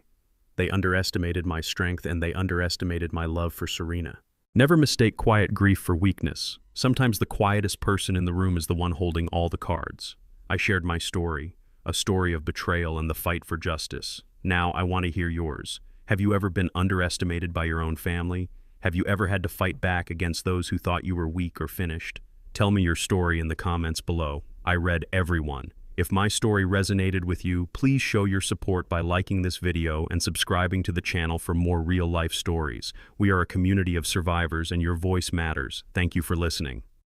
They underestimated my strength, and they underestimated my love for Serena. Never mistake quiet grief for weakness. Sometimes the quietest person in the room is the one holding all the cards. I shared my story, a story of betrayal and the fight for justice. Now I want to hear yours. Have you ever been underestimated by your own family? Have you ever had to fight back against those who thought you were weak or finished? Tell me your story in the comments below. I read every one. If my story resonated with you, please show your support by liking this video and subscribing to the channel for more real-life stories. We are a community of survivors, and your voice matters. Thank you for listening.